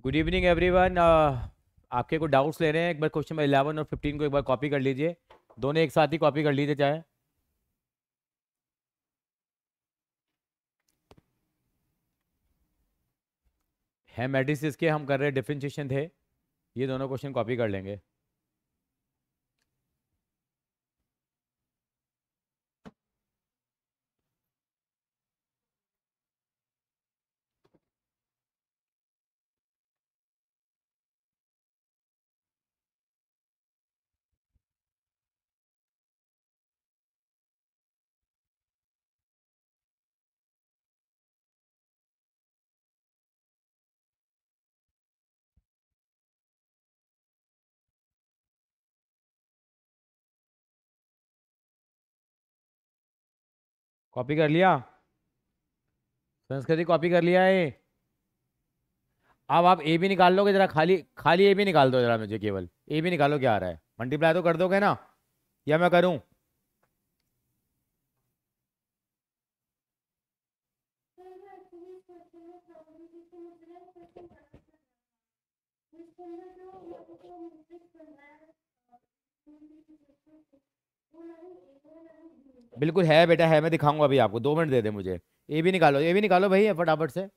Good evening everyone. आपके कुछ doubts ले रहे हैं। एक बार क्वेश्चन नंबर 11 और 15 को एक बार कॉपी कर लीजिए। दोनों एक साथ ही कॉपी कर लीजिए चाहे। है मैट्रिसेस के हम कर रहे डिफरेंशिएशन थे। ये दोनों क्वेश्चन कॉपी कर लेंगे। कॉपी कर लिया। संस्कृति कॉपी कर लिया है। अब आप ए भी निकाल लोगे जरा, खाली खाली ए भी निकाल दो जरा मुझे, केवल ए भी निकालो क्या आ रहा है। मल्टीप्लाई तो कर दोगे ना, या मैं करूं? बिल्कुल है बेटा, है। मैं दिखाऊंगा अभी आपको, 2 मिनट दे दे मुझे। ए भी निकालो, ए भी निकालो भाई फटाफट से।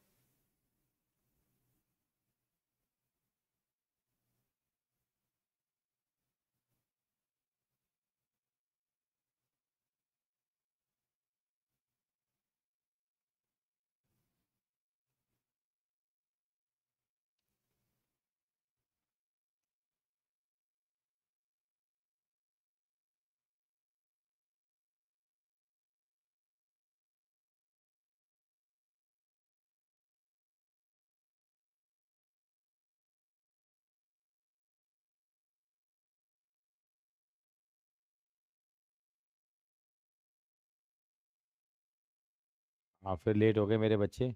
हाँ, फिर लेट हो गए मेरे बच्चे।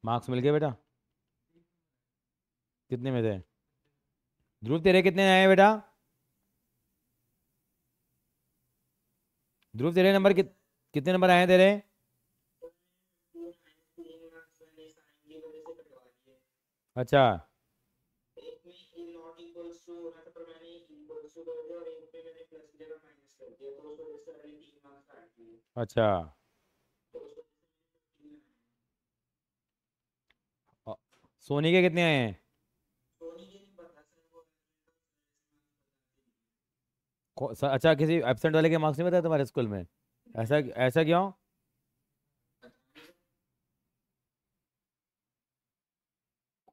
मार्क्स मिल गए बेटा? कितने में थे? ध्रुव तेरे कितने आए हैं बेटा? ध्रुव तेरे नंबर कितने नंबर आए हैं तेरे? अच्छा। अच्छा। अ, सोनी के कितने आए हैं? अच्छा, किसी एब्सेंट वाले के मार्क्स नहीं बताए तुम्हारे स्कूल में? ऐसा ऐसा क्यों?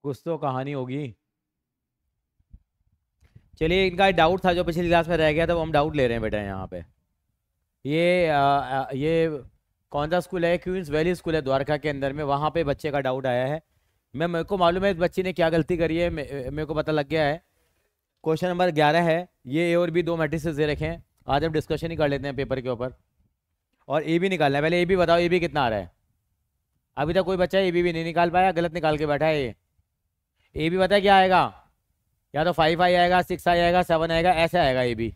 कुछ तो कहानी होगी। चलिए, इनका डाउट था जो पिछली क्लास में रह गया था, वो हम डाउट ले रहे हैं बेटा यहाँ पे। ये कौन सा स्कूल है? क्वींस वैली स्कूल है द्वारका के अंदर में। वहाँ पे बच्चे का डाउट आया है। मेरे को मालूम है इस बच्चे ने क्या गलती करी है। मेरे को पता लग गया है। क्वेश्चन नंबर 11 है। ये ए और बी दो मैट्रिसेस दे रखे हैं। आज हम डिस्कशन ही कर लेते हैं पेपर के ऊपर। और ए बी निकालना है। पहले ए बी बताओ, ए बी कितना आ रहा है? अभी तक कोई बच्चा ए बी भी नहीं निकाल पाया, गलत निकाल के बैठा है ये। ए बी पता है क्या आएगा? या तो 5 आई आएगा, 6 आई आएगा, 7 आएगा, ऐसे आएगा ए बी।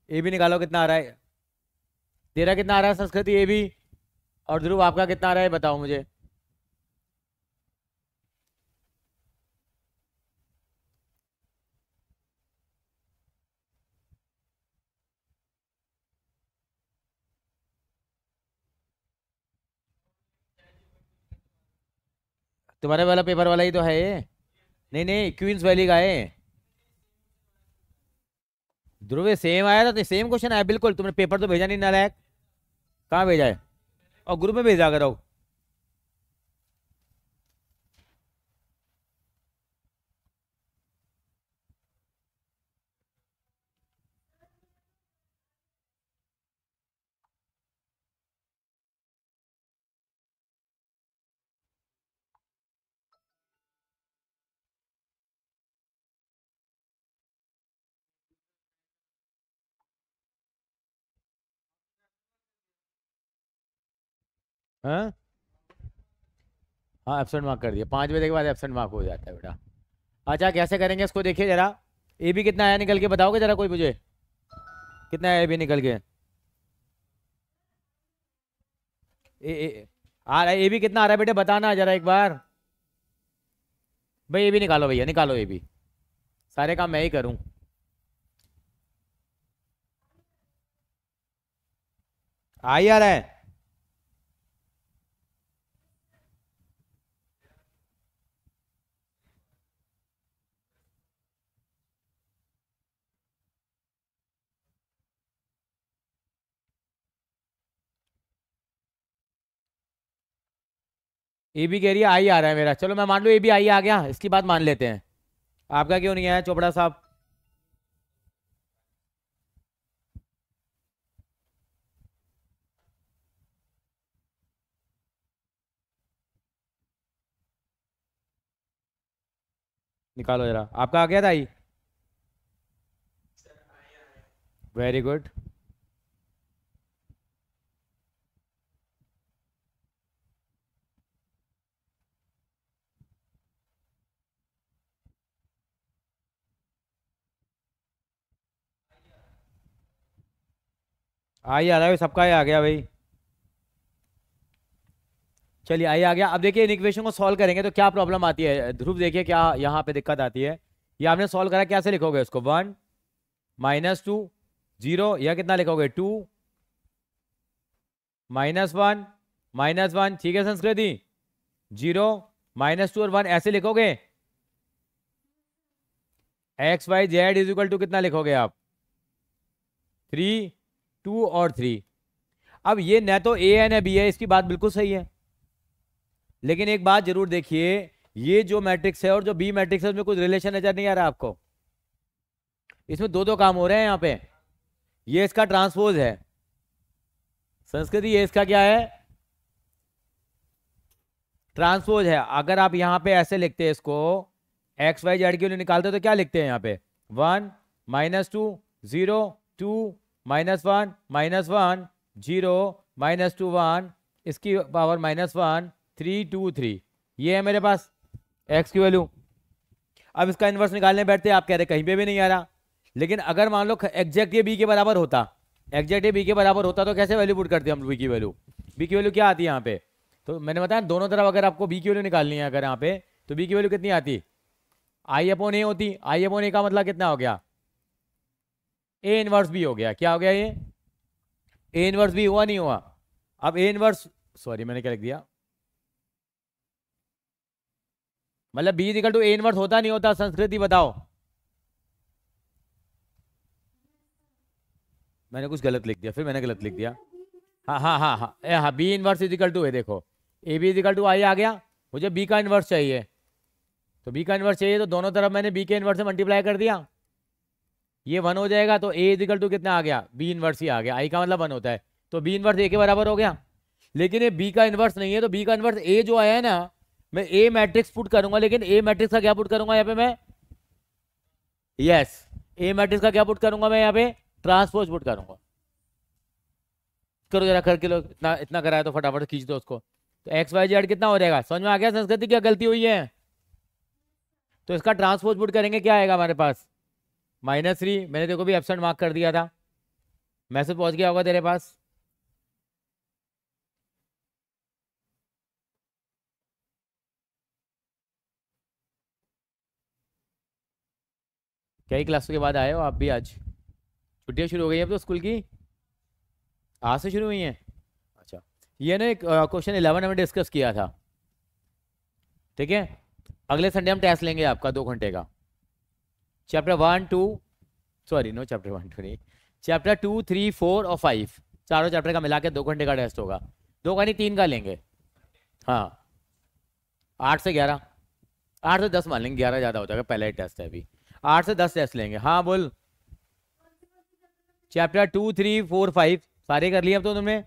ए बी निकालो कितना आ रहा है। तेरा कितना आ रहा है संस्कृति ए बी? और ध्रुव आपका कितना आ रहा है बताओ मुझे। तुम्हारे वाला पेपर वाला ही तो है ये। नहीं नहीं, क्वींस वैली का है। ध्रुव सेम आया था, तो सेम क्वेश्चन आया बिल्कुल। तुमने पेपर तो भेजा नहीं नालायक। कहाँ भेजा है? और ग्रुप में भेजा करो। हाँ हाँ, एब्सेंट मार्क कर दिया। 5 बजे के बाद एब्सेंट मार्क हो जाता है बेटा। अच्छा, कैसे करेंगे इसको देखिए जरा। ए बी कितना आया निकल के, बताओगे जरा कोई मुझे, कितना आया ए बी निकल के? आ रहा है ए बी, कितना आ रहा है बेटे बताना जरा एक बार। भाई ए बी निकालो, भैया निकालो ए बी, सारे काम मैं ही करूं। आ ही आ रहा है। ए बी कह रही है आई आ रहा है मेरा, चलो मैं मान लूँ ए बी आई आ गया, इसकी बात मान लेते हैं। आपका क्यों नहीं आया चोपड़ा साहब? निकालो जरा, आपका आ गया था आई? Very good. आई आ रहा है, सबका ही आ गया भाई। चलिए आई आ गया। अब देखिए इन इक्वेशन को सॉल्व करेंगे तो क्या प्रॉब्लम आती है, ध्रुव देखिए क्या यहाँ पे दिक्कत आती है। ये आपने सॉल्व करा, कैसे लिखोगे इसको? 1 -2 0, या कितना लिखोगे 2 -1 -1, ठीक है संस्कृति, 0 -2 और 1 ऐसे लिखोगे। X y z is equal to कितना लिखोगे आप? 3 2 और 3। अब ये न तो ए है न बी है, इसकी बात बिल्कुल सही है, लेकिन एक बात जरूर देखिए, ये जो मैट्रिक्स है और जो बी मैट्रिक्स है उसमें कुछ रिलेशन नजर नहीं आ रहा आपको? इसमें दो दो काम हो रहे हैं यहाँ पे। ये इसका ट्रांसपोज है संस्कृति, ये इसका क्या है? ट्रांसपोज है। अगर आप यहाँ पे ऐसे लिखते हैं इसको, एक्स वाई जेड के लिए निकालते तो क्या लिखते हैं यहाँ पे? 1 -2 0 2 -1 -1 0 -2 1, इसकी पावर -1 3 2 3, ये है मेरे पास x की वैल्यू। अब इसका इन्वर्स निकालने बैठते हैं, आप कह रहे कहीं पे भी नहीं आ रहा। लेकिन अगर मान लो एग्जैक्ट ये b के बराबर होता, एग्जैक्ट ये b के बराबर होता तो कैसे वैल्यू पुट करते हम b की वैल्यू? b की वैल्यू क्या आती है यहाँ पे? तो मैंने बताया दोनों तरफ अगर आपको b की वैल्यू निकालनी है अगर यहाँ पे, तो b की वैल्यू कितनी आती? I/A होती। I/A का मतलब कितना हो गया? a इनवर्स b हो गया। क्या हो गया ये? a इनवर्स b हुआ नहीं हुआ? अब a इनवर्स, सॉरी मैंने क्या लिख दिया, मतलब b equal to a inverse होता नहीं होता संस्कृति बताओ? मैंने कुछ गलत लिख दिया, फिर मैंने गलत लिख दिया। हाँ हाँ हाँ हाँ हाँ, b inverse is equal to है, देखो a b is equal to I आ गया, मुझे b का इनवर्स चाहिए, तो b का इनवर्स चाहिए तो दोनों तरफ मैंने b के इनवर्स से मल्टीप्लाई कर दिया, ये 1 हो जाएगा, तो a इज इक्वल टू कितना आ गया? b इनवर्स ही आ गया, i का मतलब 1 होता है, तो b इनवर्स a के बराबर हो गया। लेकिन ये b का इनवर्स नहीं है, तो b का इनवर्स a जो आया है ना, मैं a मैट्रिक्स पुट करूंगा, लेकिन a मैट्रिक्स का क्या पुट करूंगा यहाँ पे मैं? यस, a मैट्रिक्स का क्या पुट करूंगा मैं यहाँ पे? ट्रांसपोज पुट करूंगा। करो जरा करके लो, इतना इतना कराया तो फटाफट खींच दो उसको। तो एक्स वाई जेड कितना हो जाएगा? समझ में आ गया संस्कृति क्या गलती हुई है? तो इसका ट्रांसपोज पुट करेंगे, क्या आएगा हमारे पास? -3, मैंने देखो भी एब्सेंट मार्क कर दिया था, मैसेज पहुंच गया होगा तेरे पास। कई क्लासों के बाद आए हो आप भी आज? छुट्टियां शुरू हो गई हैं अब तो स्कूल की, आज से शुरू हुई हैं? अच्छा, ये ना एक क्वेश्चन 11 हमें डिस्कस किया था, ठीक है? अगले संडे हम टेस्ट लेंगे आपका 2 घंटे का, चैप्टर 1 2, सॉरी नो चैप्टर 1 2 नहीं, चैप्टर 2 3 4 और 5, चारों चैप्टर का मिला के 2 घंटे का टेस्ट होगा। 2 का नहीं 3 का लेंगे। हाँ 8 से 11, 8 से 10 मान लेंगे, 11 ज़्यादा हो जाएगा, पहला ही टेस्ट है अभी। 8 से 10 टेस्ट लेंगे। हाँ बोल। चैप्टर 2 3 4 5 सारे कर लिए अब तो तुमने?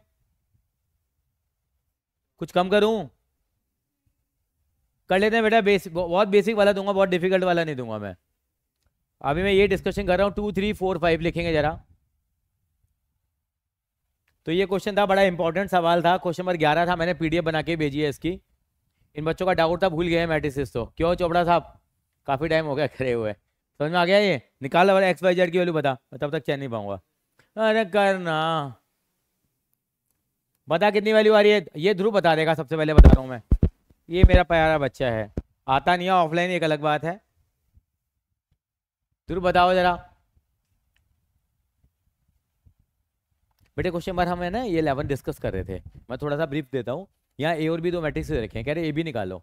कुछ कम करूं? कर लेते हैं बेटा, बेसिक बहुत बेसिक वाला दूंगा, बहुत डिफिकल्ट वाला नहीं दूंगा मैं। अभी मैं ये डिस्कशन कर रहा हूँ, 2 3 4 5 लिखेंगे जरा। तो ये क्वेश्चन था, बड़ा इंपॉर्टेंट सवाल था, क्वेश्चन नंबर 11 था, मैंने पीडीएफ बना के भेजी है इसकी। इन बच्चों का डाउट था, भूल गए हैं मैट्रिसेस तो। क्यों चोपड़ा साहब, काफी टाइम हो गया करे हुए, समझ में आ गया? ये निकाल और एक्स वाई जेड की वैल्यू बता, तब तक चैन नहीं पाऊंगा। अरे करना, बता कितनी वैल्यू आ रही है? ये ध्रुव बता देगा, सबसे पहले बता रहा हूँ मैं। ये मेरा प्यारा बच्चा है, आता नहीं है ऑफलाइन, एक अलग बात है। ध्रुव बताओ जरा बेटे। क्वेश्चन नंबर हम है ना ये 11 डिस्कस कर रहे थे, मैं थोड़ा सा ब्रीफ देता हूँ। यहाँ ए और बी दो मैट्रिक्स रखे हैं, कह रहे ए बी निकालो।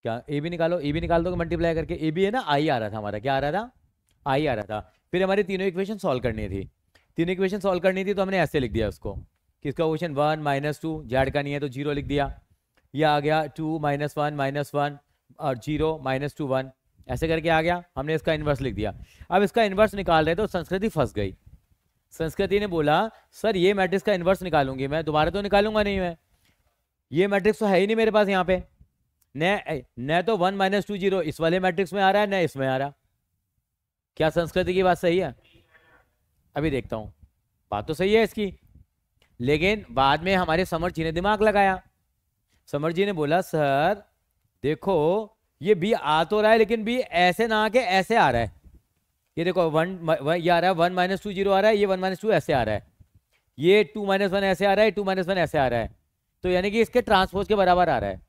क्या ए बी निकालो? ए बी निकाल दो मल्टीप्लाई करके। ए बी है ना, आई आ रहा था हमारा, क्या आ रहा था? आई आ रहा था। फिर हमारी तीनों इक्वेशन सॉल्व करनी थी, तीनों इक्वेशन सॉल्व करनी थी, तो हमने ऐसे लिख दिया उसको कि इसका क्वेश्चन 1 -2, जेड का नहीं है तो 0 लिख दिया। ये आ गया 2 -1 -1 और 0 -2 1, ऐसे करके आ गया। हमने इसका इन्वर्स लिख दिया। अब इसका इन्वर्स निकाल रहे तो संस्कृति फंस गई। संस्कृति ने बोला सर ये मैट्रिक्स का इन्वर्स निकालूंगी मैं, दोबारा तो निकालूंगा नहीं मैं, ये मैट्रिक्स तो है ही नहीं मेरे पास यहाँ पे। न तो 1 -2 0 इस वाले मैट्रिक्स में आ रहा है, न इसमें आ रहा। क्या संस्कृति की बात सही है? अभी देखता हूं, बात तो सही है इसकी, लेकिन बाद में हमारे समर जी ने दिमाग लगाया। समर जी ने बोला सर देखो ये बी आ तो रहा है, लेकिन बी ऐसे ना आके ऐसे आ रहा है। ये देखो ये आ रहा है 1 -2 0 आ रहा है, ये 1 -2 ऐसे आ रहा है, ये 2 -1 ऐसे आ रहा है, 2 -1 ऐसे आ रहा है, तो यानी कि इसके ट्रांसपोज के बराबर आ रहा है।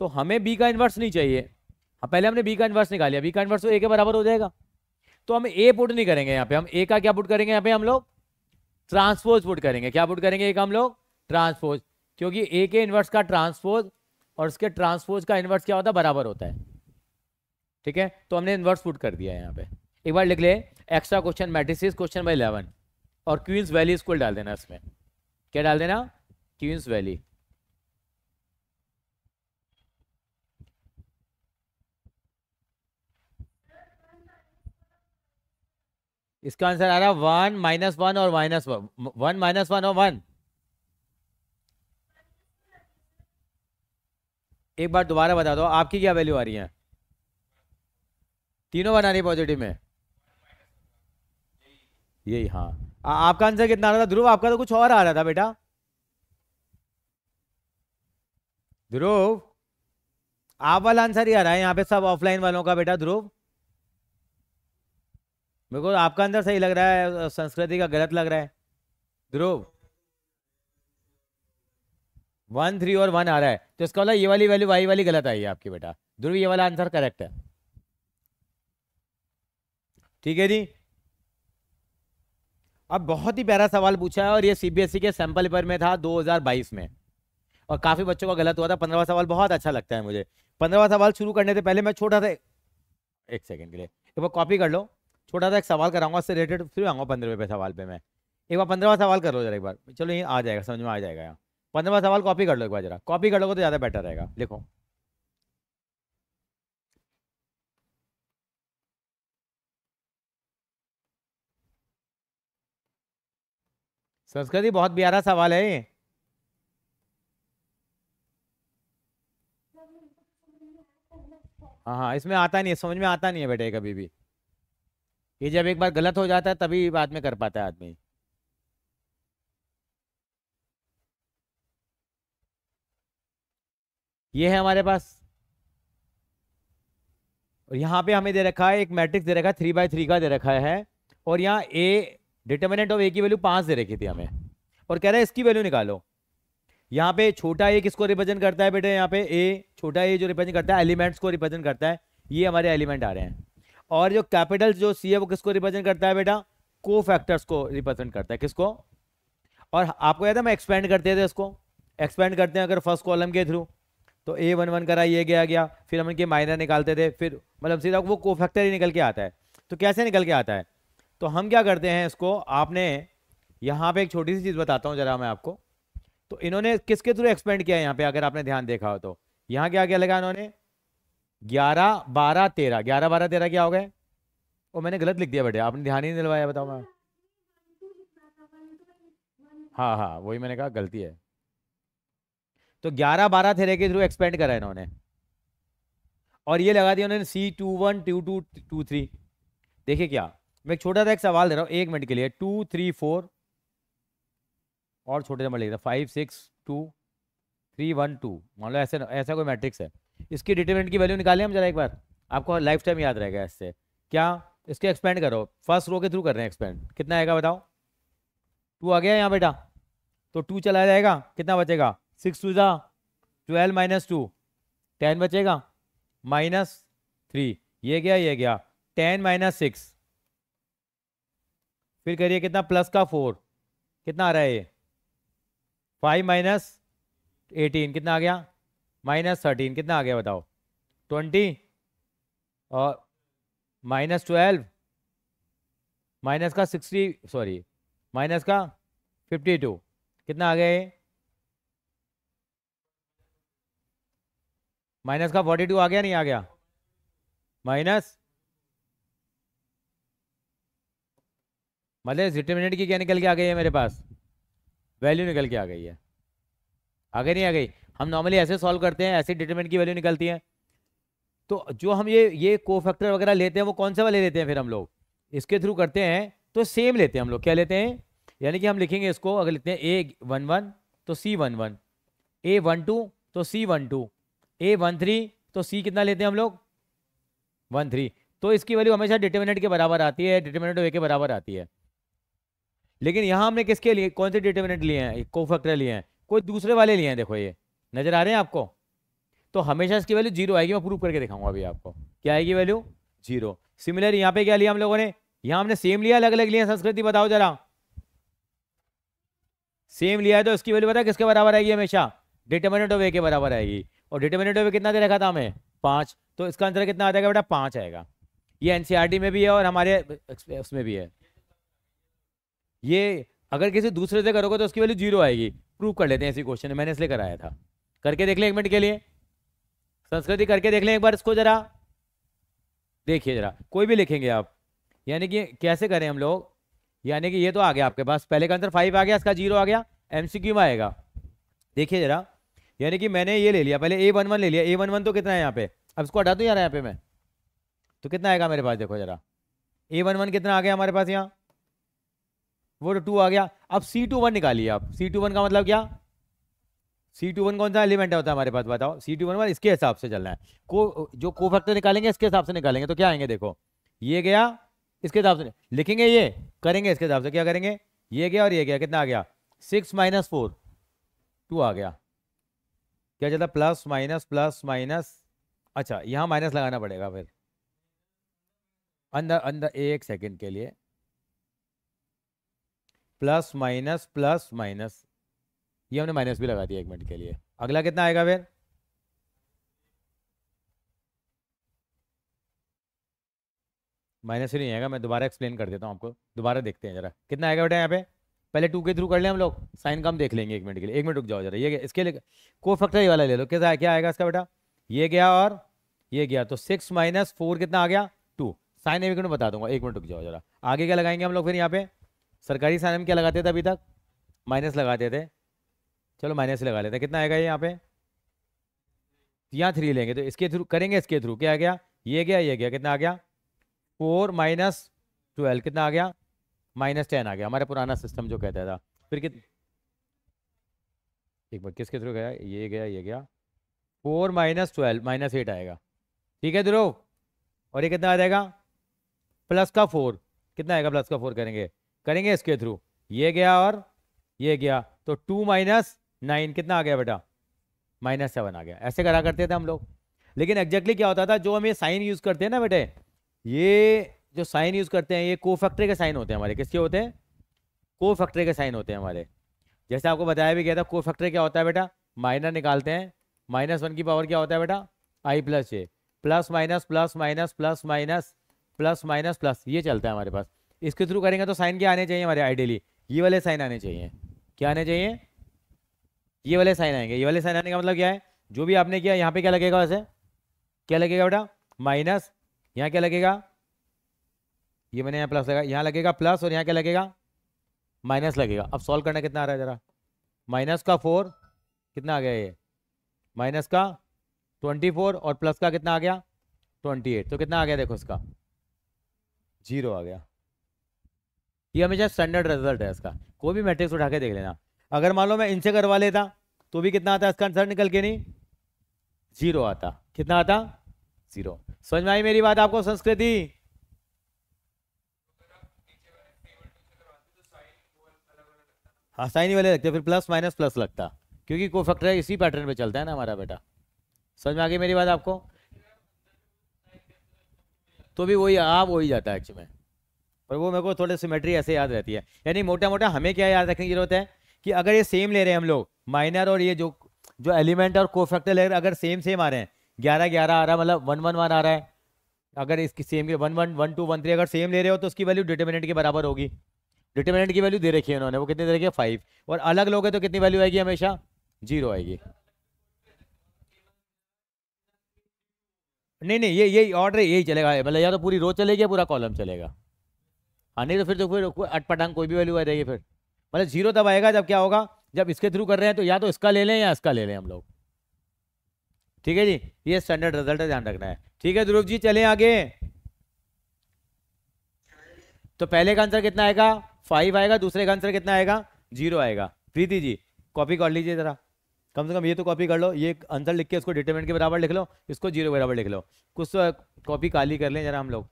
तो हमें बी का इन्वर्स नहीं चाहिए। हाँ पहले हमने बी का इन्वर्स निकालिया, बी का इन्वर्स तो ए के बराबर हो जाएगा, तो हम ए पुट नहीं करेंगे यहाँ पे। हम ए का क्या पुट करेंगे यहाँ पे? हम लोग ट्रांसपोज पुट करेंगे। क्या पुट करेंगे? ए का हम लोग ट्रांसपोज, क्योंकि ए के इन्वर्स का ट्रांसपोज और उसके ट्रांसपोज का इन्वर्स क्या होता है? बराबर होता है। ठीक है, तो हमने इन्वर्स पुट कर दिया है यहाँ पे। एक बार लिख ले, extra question matrices question number 11 और क्वींस वैली स्कूल डाल देना इसमें। क्या डाल देना? क्वींस वैली। इसका आंसर आ रहा 1 -1 और -1 -1 और 1। एक बार दोबारा बता दो आपकी क्या वैल्यू आ रही है? तीनों बना रही पॉजिटिव में, यही हाँ। आपका आंसर कितना आ रहा था ध्रुव? आपका तो कुछ और आ रहा था बेटा। ध्रुव आप वाला आंसर ही आ रहा है यहाँ पे सब ऑफलाइन वालों का बेटा। ध्रुव मेरे को आपका आंसर सही लग रहा है, संस्कृति का गलत लग रहा है। ध्रुव 1 3 और 1 आ रहा है, तो इसका मतलब ये वाली वैल्यू वाई वाली गलत आई है आपकी बेटा। ध्रुव ये वाला आंसर करेक्ट है। ठीक है जी। अब बहुत ही प्यारा सवाल पूछा है, और ये सीबीएसई के सैंपल पेपर में था 2022 में, और काफी बच्चों का गलत हुआ था। 15वां सवाल बहुत अच्छा लगता है मुझे। 15वां सवाल शुरू करने से पहले मैं छोटा सा, एक सेकंड के लिए एक बार कॉपी कर लो, छोटा सा एक सवाल कराऊंगा उससे रिलेटेड, फिर आऊंगा 15वें पे सवाल पे मैं। एक बार 15वां सवाल कर लो जरा एक बार, चलो ये आ जाएगा, समझ में आ जाएगा। यहाँ 15वां सवाल कॉपी कर लो एक बार, जरा कॉपी कर लोगे तो ज़्यादा बेटर रहेगा। लिखो संस्कृति, बहुत प्यारा सवाल है ये। हाँ हाँ, इसमें आता नहीं है, समझ में आता नहीं है बेटे कभी भी। ये जब एक बार गलत हो जाता है तभी बाद में कर पाता है आदमी। ये है हमारे पास, और यहाँ पे हमें दे रखा है एक मैट्रिक्स दे रखा है 3/3 का दे रखा है, और यहाँ ए डिटर्मिनेंट ऑफ ए की वैल्यू 5 दे रखी थी हमें, और कह रहा है इसकी वैल्यू निकालो। यहाँ पे छोटा ए किसको रिप्रेजेंट करता है बेटे? यहाँ पे ए, छोटा ए जो रिप्रेजेंट करता है एलिमेंट्स को रिप्रेजेंट करता है, ये हमारे एलिमेंट आ रहे हैं। और जो कैपिटल जो सी है वो किसको रिप्रेजेंट करता है बेटा? को फैक्टर्स को रिप्रेजेंट करता है। किसको? और आपको याद है मैं एक्सपेंड करते थे इसको, एक्सपेंड करते हैं अगर फर्स्ट कॉलम के थ्रू, तो A11 करा, ये गया, फिर हम इनके माइनर निकालते थे, फिर मतलब सीधा वो कोफैक्टर ही निकल के आता है। तो कैसे निकल के आता है? तो हम क्या करते हैं इसको, आपने यहाँ पे एक छोटी सी चीज़ बताता हूँ जरा मैं आपको। तो इन्होंने किसके थ्रू एक्सपेंड किया है यहाँ पे, अगर आपने ध्यान देखा हो तो यहाँ क्या क्या लगा इन्होंने? 11 12 13, 11 12 13 क्या हो गए? वो मैंने गलत लिख दिया बेटे, आपने ध्यान ही नहीं दिलवाया, बताओ मैं। हाँ हाँ वही मैंने कहा, गलती है। तो 11 12 13 के थ्रू एक्सपेंड करा इन्होंने, और ये लगा दिया उन्होंने C21 22 23। देखिए क्या, मैं एक छोटा सा एक सवाल दे रहा हूँ 1 मिनट के लिए। 2 3 4 और छोटे नंबर लिख रहा 5 6 2 3 1 2, मान लो ऐसा कोई मैट्रिक्स है, इसकी डिटरमिनेंट की वैल्यू निकालें हम जरा एक बार, आपको लाइफ टाइम याद रहेगा इससे। क्या, इसके एक्सपेंड करो, फर्स्ट रो के थ्रू कर रहे हैं एक्सपेंड, कितना आएगा बताओ, 2 आ गया यहाँ बेटा, तो 2 चला जाएगा, कितना बचेगा, 6 2 जा 12 माइनस 2 10 बचेगा, -3, ये गया 10 माइनस 6, फिर करिए कितना, प्लस का 4, कितना आ रहा है ये, 5 माइनस 18 कितना आ गया, -13 कितना आ गया बताओ, 20, और -12 माइनस का 60, सॉरी माइनस का 52 कितना आ गया ये, माइनस का 42 आ गया, नहीं आ गया, माइनस, मतलब डिटर्मिनेंट की क्या निकल के आ गई है मेरे पास, वैल्यू निकल के आ गई है, आ गई नहीं आ गई, हम नॉर्मली ऐसे सॉल्व करते हैं, ऐसे डिटर्मिनेंट की वैल्यू निकलती है। तो जो हम ये कोफैक्टर वगैरह लेते हैं वो कौन से वाले लेते हैं, फिर हम लोग इसके थ्रू करते हैं तो सेम लेते हैं हम लोग, क्या लेते हैं, यानी कि हम लिखेंगे इसको, अगर लिखते हैं A11 तो C11, A12 तो C12, A13 तो C कितना लेते हैं हम लोग, 13, तो इसकी वैल्यू हमेशा डिटर्मिनेंट के बराबर आती है, डिटर्मिनेंट ऑफ A के बराबर आती है। लेकिन यहाँ हमने किसके लिए, कौन से डिटर्मिनेंट लिए हैं, कोफैक्टर लिए हैं, कोई दूसरे वाले लिए हैं, देखो ये नजर आ रहे हैं आपको, तो हमेशा इसकी वैल्यू 0 आएगी, मैं प्रूव करके दिखाऊंगा अभी आपको, क्या आएगी वैल्यू 0। सिमिलर यहाँ पे क्या लिया हम लोगों ने, यहाँ हमने सेम लिया अलग अलग लिया, संस्कृति बताओ जरा, सेम लिया है तो इसकी वैल्यू पता है किसके बराबर आएगी, हमेशा डिटर्मिनेंट ऑफ A के बराबर आएगी, और डिटर्मिनेंट ऑफ A कितना दे रखा था हमें, 5, तो इसका आंसर कितना आ जाएगा बेटा, 5 आएगा। ये एनसीईआरटी में भी है और हमारे उसमें भी है। ये अगर किसी दूसरे से करोगे तो उसकी वैल्यू 0 आएगी, प्रूव कर लेते हैं इसी क्वेश्चन में, मैंने इसलिए कराया था, करके देख लें 1 मिनट के लिए, संस्कृति करके देख लें एक बार इसको जरा, देखिए जरा, कोई भी लिखेंगे आप, यानी कि कैसे करें हम लोग, यानी कि ये तो आ गया आपके पास, पहले का आंसर 5 आ गया, इसका 0 आ गया, एमसीक्यू में आएगा, देखिए जरा, यानी कि मैंने ये ले लिया, पहले A11 ले लिया, A11 तो कितना है यहाँ पे, अब इसको हटा दूं यार यहाँ पे मैं, तो कितना आएगा मेरे पास, देखो जरा, A11 कितना आ गया हमारे पास यहाँ, वो तो 2 आ गया, अब C21 निकालिए आप, C21 का मतलब क्या, C21 कौन सा एलिमेंट होता है हमारे पास बताओ, C21 वाला इसके हिसाब से चलना है, जो कोफैक्टर निकालेंगे इसके हिसाब से निकालेंगे, तो क्या आएंगे देखो, ये गया इसके हिसाब से लिखेंगे, ये करेंगे इसके हिसाब से, क्या करेंगे, ये गया और ये गया, कितना आ गया, 6 माइनस 4 2 आ गया, क्या चलता, प्लस माइनस, अच्छा यहाँ माइनस लगाना पड़ेगा फिर, अंदर अंदर एक सेकंड के लिए, प्लस माइनस, ये हमने माइनस भी लगा दिया 1 मिनट के लिए, अगला कितना आएगा फिर, माइनस ही नहीं आएगा, मैं दोबारा एक्सप्लेन कर देता हूँ आपको, दोबारा देखते हैं जरा, कितना आएगा बेटा यहाँ पे, पहले 2 के थ्रू कर लें हम लोग, साइन कम देख लेंगे 1 मिनट के लिए, 1 मिनट रुक जाओ जरा, ये इसके लिए कोफैक्टर ये वाला ले लो, क्या क्या आएगा इसका बेटा, ये गया और ये गया, तो 6 माइनस 4 कितना आ गया, 2, साइन 1 मिनट बता दूंगा, 1 मिनट रुक जाओ जरा, आगे क्या लगाएंगे हम लोग फिर यहाँ पे, सरकारी साइन में क्या लगाते थे अभी तक, माइनस लगाते थे, चलो माइनस लगा लेते हैं, कितना आएगा ये यहाँ पे, यहाँ 3 लेंगे, तो इसके थ्रू करेंगे, इसके थ्रू क्या आ गया, ये गया, कितना आ गया, 4 माइनस 12 कितना आ गया, -10 आ गया, हमारा पुराना सिस्टम जो कहता था, फिर एक बार किसके थ्रू गया, ये गया 4 माइनस 12 -8 आएगा, ठीक है ध्रुव, और ये कितना आ जाएगा, प्लस का 4 कितना आएगा, प्लस का 4 करेंगे इसके थ्रू, ये गया और ये गया, तो 2 माइनस 9 कितना आ गया बेटा, -7 आ गया, ऐसे करा करते थे हम लोग। लेकिन एग्जैक्टली क्या होता था, जो हम ये साइन यूज करते हैं ना बेटे, ये जो साइन यूज करते हैं ये कोफैक्टर के साइन होते हैं हमारे, किसके होते हैं, कोफैक्टर के साइन होते हैं हमारे, जैसे आपको बताया भी गया था, कोफैक्टर क्या होता है बेटा, माइनर निकालते हैं, -1 की पावर क्या होता है बेटा, I plus j, plus minus plus minus plus minus plus minus plus, ये चलता है हमारे पास, इसके थ्रू करेंगे तो साइन क्या आने चाहिए हमारे, आइडियली ये वाले साइन आने चाहिए, क्या आने चाहिए, ये वाले साइन आएंगे, ये वाले साइन आने का मतलब क्या है, जो भी आपने किया यहाँ पे क्या लगेगा, वैसे क्या लगेगा बेटा, माइनस, यहाँ क्या लगेगा, ये मैंने यहाँ प्लस लगा, यहाँ लगेगा प्लस, और यहाँ क्या लगेगा, माइनस लगेगा। अब सॉल्व करना कितना आ रहा है जरा, माइनस का 4 कितना आ गया, ये माइनस का 24 और प्लस का कितना आ गया 28, तो कितना आ गया देखो, इसका 0 आ गया। ये हमेशा स्टैंडर्ड रिजल्ट है इसका, कोई भी मैट्रिक्स उठा के देख लेना। अगर मान लो मैं इनसे करवा लेता तो भी कितना आता, इसका आंसर निकल के नहीं 0 आता, कितना आता 0। समझ में आई मेरी बात आपको संस्कृति, हाँ साइन वाले लगते हैं, फिर प्लस माइनस प्लस लगता, क्योंकि कोफैक्टर इसी पैटर्न पे चलता है ना हमारा बेटा। समझ में आ गई मेरी बात आपको? तो भी वही आप वही जाता है एक्चुअली में, पर वो मेरे को थोड़ी सिमेट्री ऐसे याद रहती है। यानी मोटा मोटा हमें क्या याद रखने की जरूरत है कि अगर ये सेम ले रहे हैं हम लोग माइनर, और ये जो जो एलिमेंट और कोफैक्टर ले रहे हैं, अगर सेम सेम आ रहे हैं, 11 11 आ रहा है, मतलब 1 1 1 आ रहा है, अगर इसकी सेम के 1 1 1 2 1 3 अगर सेम ले रहे हो तो उसकी वैल्यू डिटर्मिनेंट के बराबर होगी। डिटर्मिनेंट की वैल्यू दे रखी है उन्होंने, वो कितनी दे रखी है 5, और अलग लोगे तो कितनी वैल्यू आएगी हमेशा 0 आएगी। नहीं नहीं, ये यही ऑर्डर यही चलेगा, मतलब या तो पूरी रो चलेगी या पूरा कॉलम चलेगा। हाँ नहीं तो फिर अटपटांग कोई भी वैल्यू आ जाएगी फिर। मतलब 0 तब आएगा जब क्या होगा, जब इसके थ्रू कर रहे हैं तो या तो इसका ले लें या इसका ले लें हम लोग। ठीक है जी, ये स्टैंडर्ड रिजल्ट है, ध्यान रखना है। ठीक है ध्रुव जी, चलें आगे। तो पहले का आंसर कितना आएगा 5 आएगा, दूसरे का आंसर कितना आएगा 0 आएगा। प्रीति जी कॉपी कर लीजिए जरा, कम से कम ये तो कॉपी कर लो, ये आंसर लिख के इसको डिटरमिनेंट के बराबर लिख लो, इसको 0 बराबर लिख लो, कुछ तो कॉपी काली कर लें जरा हम लोग।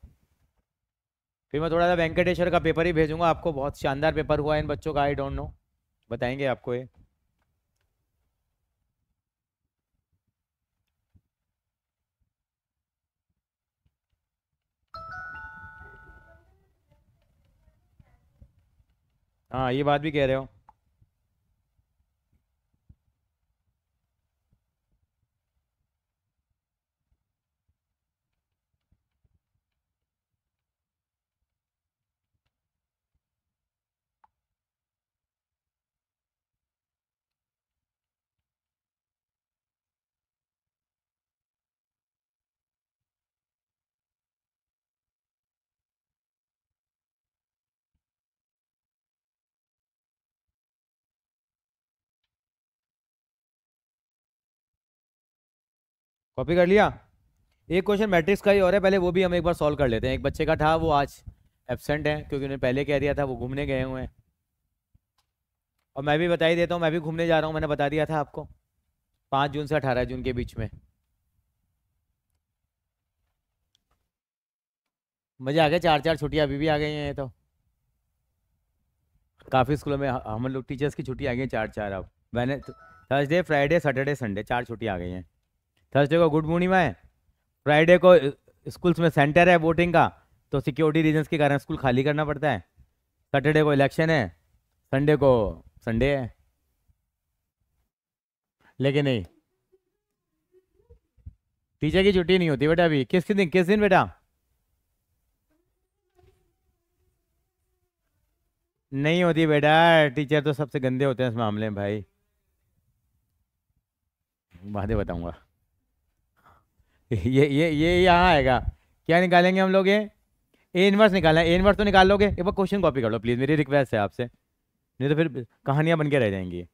फिर मैं थोड़ा सा वेंकटेश्वर का पेपर ही भेजूंगा आपको, बहुत शानदार पेपर हुआ है इन बच्चों का, आई डोंट नो, बताएंगे आपको ये। हाँ ये बात भी कह रहे हो। कॉपी कर लिया। एक क्वेश्चन मैट्रिक्स का ही और है, पहले वो भी हम एक बार सॉल्व कर लेते हैं। एक बच्चे का था, वो आज एब्सेंट है क्योंकि उन्होंने पहले कह दिया था, वो घूमने गए हुए हैं। और मैं भी बता ही देता हूँ, मैं भी घूमने जा रहा हूँ, मैंने बता दिया था आपको, 5 जून से 18 जून के बीच में। मजा आ गया, 4 4 छुट्टियां अभी भी आ गई हैं ये तो। काफ़ी स्कूलों में हम लोग टीचर्स की छुट्टी आ गई है 4 4 अब। मैंने थर्सडे फ्राइडे सैटरडे संडे 4 छुट्टी आ गई हैं। थर्सडे को गुड पूर्णिमा है, फ्राइडे को स्कूल्स में सेंटर है वोटिंग का, तो सिक्योरिटी रीजंस के कारण स्कूल खाली करना पड़ता है। सैटरडे को इलेक्शन है, संडे को संडे है। लेकिन नहीं, टीचर की छुट्टी नहीं होती बेटा अभी। किस दिन बेटा? नहीं होती बेटा, टीचर तो सबसे गंदे होते हैं इस मामले में भाई, बातें बताऊंगा। ये यहाँ आएगा, क्या निकालेंगे हम लोग? ये ए इनवर्स निकालना है, ए इनवर्स तो निकाल लोगे? एक बार क्वेश्चन कॉपी कर लो प्लीज, मेरी रिक्वेस्ट है आपसे, नहीं तो फिर कहानियां बन के रह जाएंगी।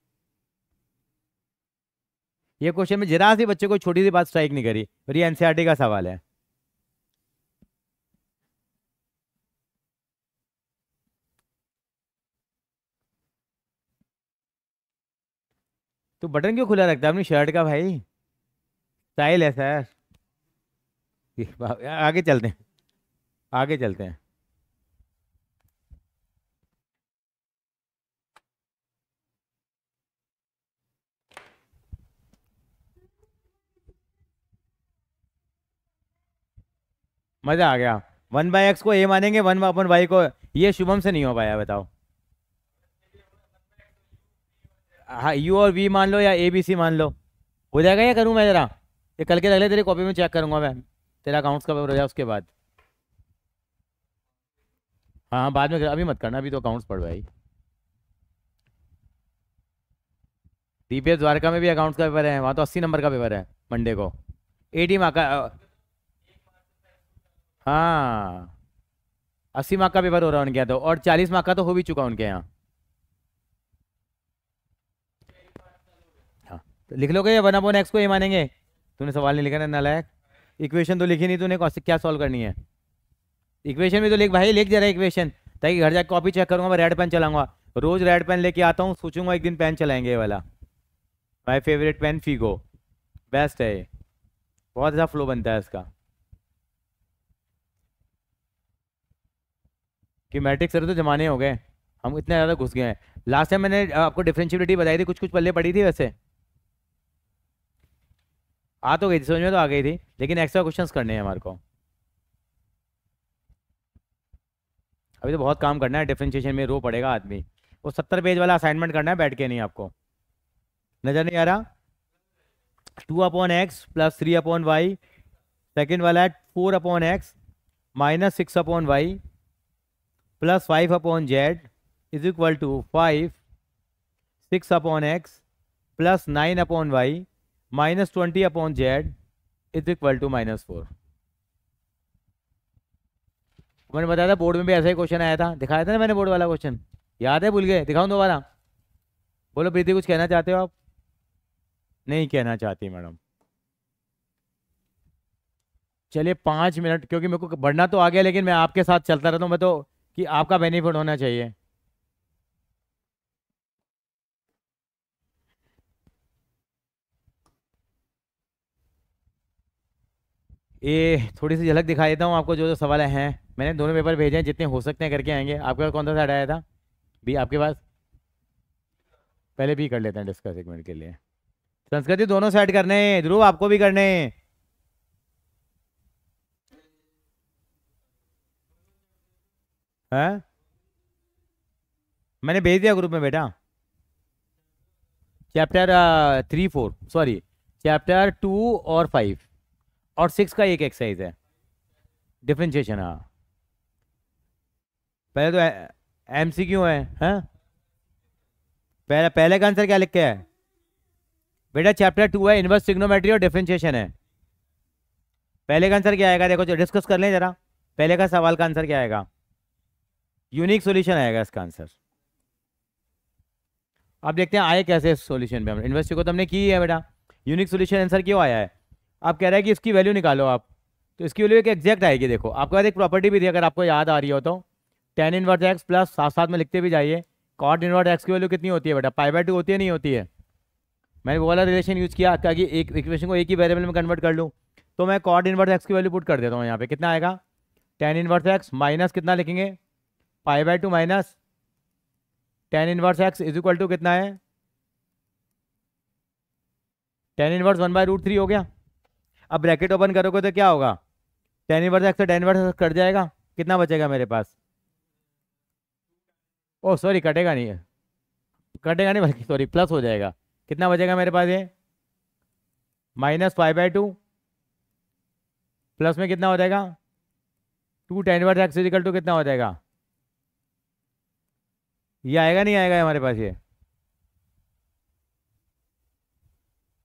ये क्वेश्चन में जरा सी बच्चे को छोटी सी बात स्ट्राइक नहीं करी, और ये एनसीईआरटी का सवाल है। तो बटन क्यों खुला रखता है अपनी शर्ट का भाई? स्टाइल है सर। आगे चलते हैं, आगे चलते हैं। मजा आ गया। 1/x को ए मानेंगे, 1/y को, ये शुभम से नहीं हो पाया, बताओ। हाँ यू और वी मान लो या ए बी सी मान लो, हो जाएगा या करूँ मैं जरा? ये कल के रख ले, तेरी कॉपी में चेक करूंगा मैं, तेरा अकाउंट्स का पेपर हो जाए उसके बाद। हाँ हाँ बाद में अभी मत करना, अभी तो अकाउंट्स पढ़ भाई। डीपीएस द्वारका में भी अकाउंट्स का पेपर है, वहाँ तो 80 नंबर का पेपर है मंडे को, 80 मार्क का। हाँ 80 मार्क का पेपर हो रहा है उनके यहाँ तो, और 40 मार्क का तो हो भी चुका उनके यहाँ। हाँ तो लिख लोगे, 1/x को ये मानेंगे? तूने सवाल नहीं लिखा ना नालायक, इक्वेशन तो लिखी नहीं तूने, कौन से क्या सॉल्व करनी है? इक्वेशन भी तो लिख भाई, लिख जरा इक्वेशन, ताकि घर जाकर कॉपी चेक करूंगा, मैं रेड पेन चलाऊंगा, रोज रेड पेन लेके आता हूँ, सोचूंगा एक दिन पेन चलाएंगे ये वाला, माई फेवरेट पेन फीगो, बेस्ट है ये, बहुत अच्छा फ्लो बनता है इसका। कि मैट्रिक्स सर तो जमाने हो गए। हम इतने ज़्यादा घुस गए हैं। लास्ट टाइम मैंने आपको डिफरेंशियबिलिटी बताई थी, कुछ कुछ पल्ले पड़ी थी वैसे, आ तो गई थी, समझ में तो आ गई थी, लेकिन एक्स्ट्रा क्वेश्चंस करने हैं हमारे को। अभी तो बहुत काम करना है डिफरेंशिएशन में, रो पड़ेगा आदमी। वो 70 पेज वाला असाइनमेंट करना है बैठ के, नहीं आपको नजर नहीं आ रहा? 2/x + 3/y, सेकेंड वाला है 4/x -6/y +5/z is equal to 5 6/x +9/y -20/z is equal to -4। मैंने बताया था बोर्ड में भी ऐसा ही क्वेश्चन आया था, दिखाया था ना मैंने बोर्ड वाला क्वेश्चन, याद है? भूल गए? दिखाऊं दोबारा? बोलो प्रीति, कुछ कहना चाहते हो आप? नहीं कहना चाहती मैडम। चलिए 5 मिनट, क्योंकि मेरे को बढ़ना तो आ गया, लेकिन मैं आपके साथ चलता रहता हूँ, मैं तो कि आपका बेनिफिट होना चाहिए। ये थोड़ी सी झलक दिखा देता हूँ आपको, जो जो सवाल हैं। मैंने दोनों पेपर भेजे हैं, जितने हो सकते हैं करके आएंगे। आपके पास कौन सा सेट आया था भी आपके पास? पहले भी कर लेते हैं डिस्कस 1 मिनट के लिए। संस्कृति दोनों सेट करने हैं, ध्रुव आपको भी करने हैं। हैं? मैंने भेज दिया ग्रुप में बेटा। चैप्टर 3 4, सॉरी, चैप्टर 2 और 5 और 6 का एक एक्सरसाइज है, डिफरेंशिएशन। हाँ, पहले तो MCQ है। हाँ, पहले पहले का आंसर क्या लिख के है बेटा? चैप्टर 2 है, इनवर्स ट्रिग्नोमेट्री और डिफरेंशिएशन है। पहले का आंसर क्या आएगा? देखो, जो डिस्कस कर लें जरा। पहले का सवाल का आंसर क्या आएगा? यूनिक सॉल्यूशन आएगा इसका आंसर। अब देखते हैं आए कैसे सॉल्यूशन पे। हम इन्वेस्टी को तो हमने की है बेटा। यूनिक सॉल्यूशन आंसर क्यों आया है? आप कह रहे हैं कि इसकी वैल्यू निकालो आप, तो इसकी वैल्यू एक एग्जैक्ट आएगी। देखो, आपके पास एक प्रॉपर्टी भी थी, अगर आपको याद आ रही हो तो, tan इनवर्स एक्स प्लस, साथ साथ में लिखते भी जाइए, cot इनवर्स एक्स की वैल्यू कितनी होती है बेटा? π/2 होती है, नहीं होती है? मैंने वो वाला रिलेशन यूज किया ताकि एक इक्वेशन को एक ही वेरिएबल में कन्वर्ट कर लूँ। तो मैं cot इनवर्स एक्स की वैल्यू पुट कर देता हूँ यहाँ पे। कितना आएगा? tan इनवर्स एक्स माइनस कितना लिखेंगे? π/2 minus tan inverse x is equal to कितना है? tan इनवर्स 1/√3 हो गया। अब ब्रैकेट ओपन करोगे तो क्या होगा? tan इनवर्स एक्स से tan इनवर्स एक्स कट जाएगा, कितना बचेगा मेरे पास? ओ सॉरी, कटेगा नहीं, कटेगा नहीं बल्कि सॉरी प्लस हो जाएगा। कितना बचेगा मेरे पास? ये -π/2 प्लस में कितना हो जाएगा? 2 tan inverse x equal to कितना हो जाएगा? ये आएगा नहीं आएगा हमारे पास ये?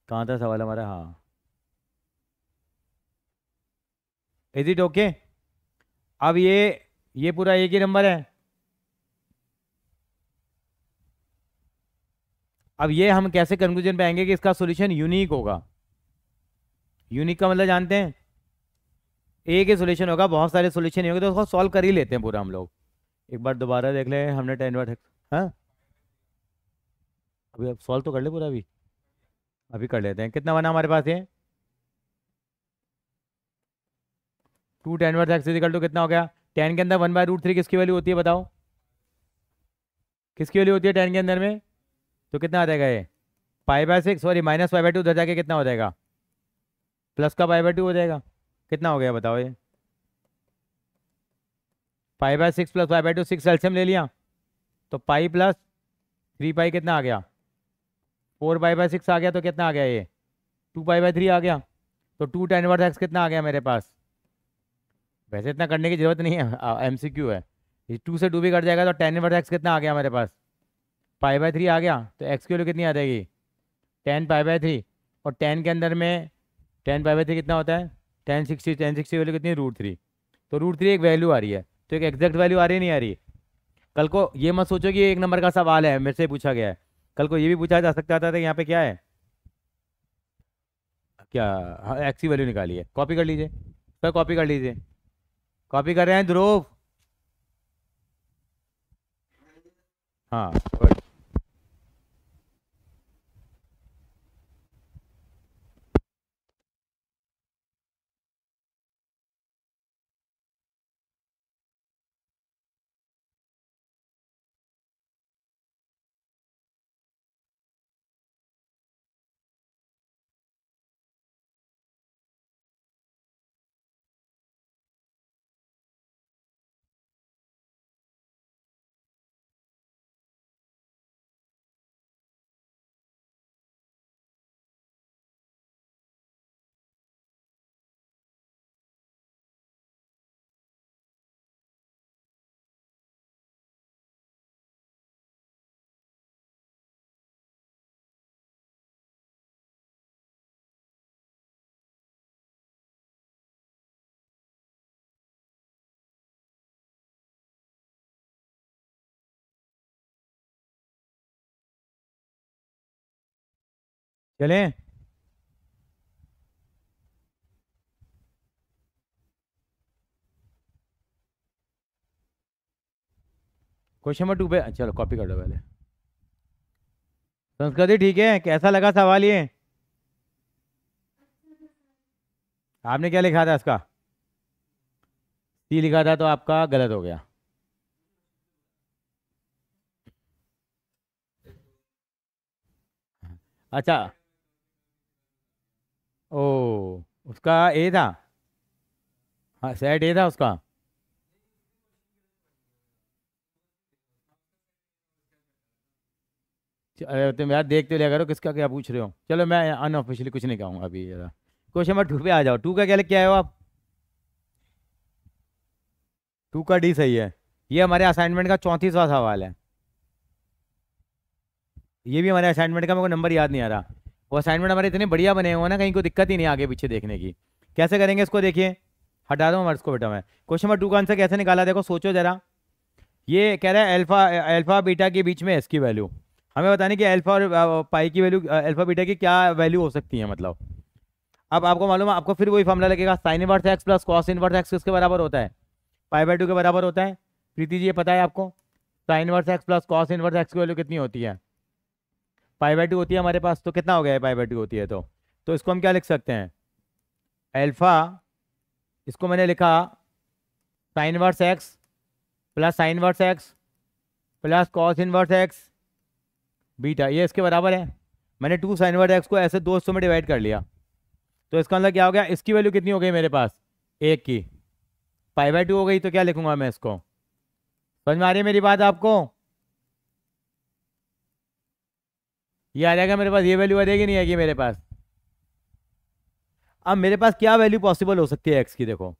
कहाँ था सवाल हमारा? हाँ, इज इट ओके? अब ये पूरा एक ही नंबर है। अब ये हम कैसे कंक्लूजन पे आएंगे कि इसका सॉल्यूशन यूनिक होगा? यूनिक का मतलब जानते हैं? एक ही सॉल्यूशन होगा, बहुत सारे सॉल्यूशन नहीं होंगे, तो उसको सॉल्व कर ही लेते हैं पूरा हम लोग। एक बार दोबारा देख ले, हमने tan इनवर्स। हाँ, अभी अब सॉल्व तो कर ले पूरा। अभी अभी कर लेते हैं। कितना बना हमारे पास ये? 2 tan inverse x equal to कितना हो गया? tan के अंदर 1/√3 किसकी वैल्यू होती है बताओ? किसकी वैल्यू होती है tan के अंदर में? तो कितना आ जाएगा ये? π/6, सॉरी -π/2 उधर जाके कितना हो जाएगा? प्लस का π/2 हो जाएगा। कितना हो गया बताओ ये? π/6 प्लस π/2, 6 एल्सियम ले लिया, तो पाई प्लस 3 पाई कितना आ गया? 4 π/6 आ गया, तो कितना आ गया ये? 2 π/3 आ गया। तो 2 tan इनवर्स एक्स कितना आ गया मेरे पास? वैसे इतना करने की जरूरत नहीं है, MCQ है। ये 2 से 2 भी कट जाएगा, तो tan इनवर्स एक्स कितना आ गया मेरे पास? π/3 आ गया। तो एक्स की वैल्यू कितनी आ जाएगी? tan π/3। और tan के अंदर में tan π/3 कितना होता है? tan 60 वैल्यू कितनी है? √3। तो √3 एक वैल्यू आ रही है, तो एक एग्जैक्ट वैल्यू आ रही है, नहीं आ रही? कल को ये मत सोचो कि ये एक नंबर का सवाल है, मेरे से पूछा गया है। कल को ये भी पूछा जा सकता था कि यहाँ पे क्या है, क्या? हाँ, एक्स की वैल्यू निकाली है। कॉपी कर लीजिए सर, कॉपी कर लीजिए। कॉपी कर रहे हैं ध्रुव? हाँ। चलें? क्वेश्चन नंबर 2 पे चलो कॉपी कर लो पहले। संस्कृति ठीक है, कैसा लगा सवाल ये? आपने क्या लिखा था इसका? सी लिखा था तो आपका गलत हो गया। अच्छा। ओ, उसका ए था। हाँ, सेट ए था उसका। अरे तुम यार देखते लिया करो किसका क्या पूछ रहे हो। चलो मैं अनऑफिशियली कुछ नहीं कहूँगा अभी जरा। क्वेश्चन नंबर 2 पे आ जाओ। 2 का क्या लिख के आए हो आप? 2 का डी सही है। ये हमारे असाइनमेंट का 34वां सवाल है। ये भी हमारे असाइनमेंट का, मेरे को नंबर याद नहीं आ रहा। वो असाइनमेंट हमारे इतने बढ़िया बने हुए हैं ना, कहीं को दिक्कत ही नहीं आगे पीछे देखने की। कैसे करेंगे इसको देखिए। हटा दो हमारे इसको बेटा। मैं क्वेश्चन नंबर 2 का आंसर कैसे निकाला देखो, सोचो जरा। ये कह रहा है अल्फा अल्फा बीटा के बीच में एस की वैल्यू। हमें बताने की अल्फा और पाई की वैल्यू, अल्फा बीटा की क्या वैल्यू हो सकती है मतलब। अब आपको मालूम है, आपको फिर वही फॉर्मूला लगेगा, sign inverse x plus cos inverse x किसके बराबर होता है? पाई बाय 2 के बराबर होता है। प्रीति जी ये पता है आपको? Sign inverse x plus cos inverse x की वैल्यू कितनी होती है? पाई बाय 2 होती है हमारे पास, तो कितना हो गया है पाई बाय 2 होती है तो इसको हम क्या लिख सकते हैं? अल्फा, इसको मैंने लिखा sign inverse x plus sign inverse x plus cos inverse x beta, ये इसके बराबर है। मैंने 2 साइन इनवर्स एक्स को ऐसे दो हिस्सों में डिवाइड कर लिया। तो इसका मतलब क्या हो गया, इसकी वैल्यू कितनी हो गई मेरे पास? 1 की। पाई बाय 2 हो गई तो क्या लिखूंगा मैं इसको? समझ में आ रही है मेरी बात आपको? ये आ जाएगा मेरे पास, ये वैल्यू आ जाएगी नहीं आएगी मेरे पास। अब मेरे पास क्या वैल्यू पॉसिबल हो सकती है एक्स की देखो।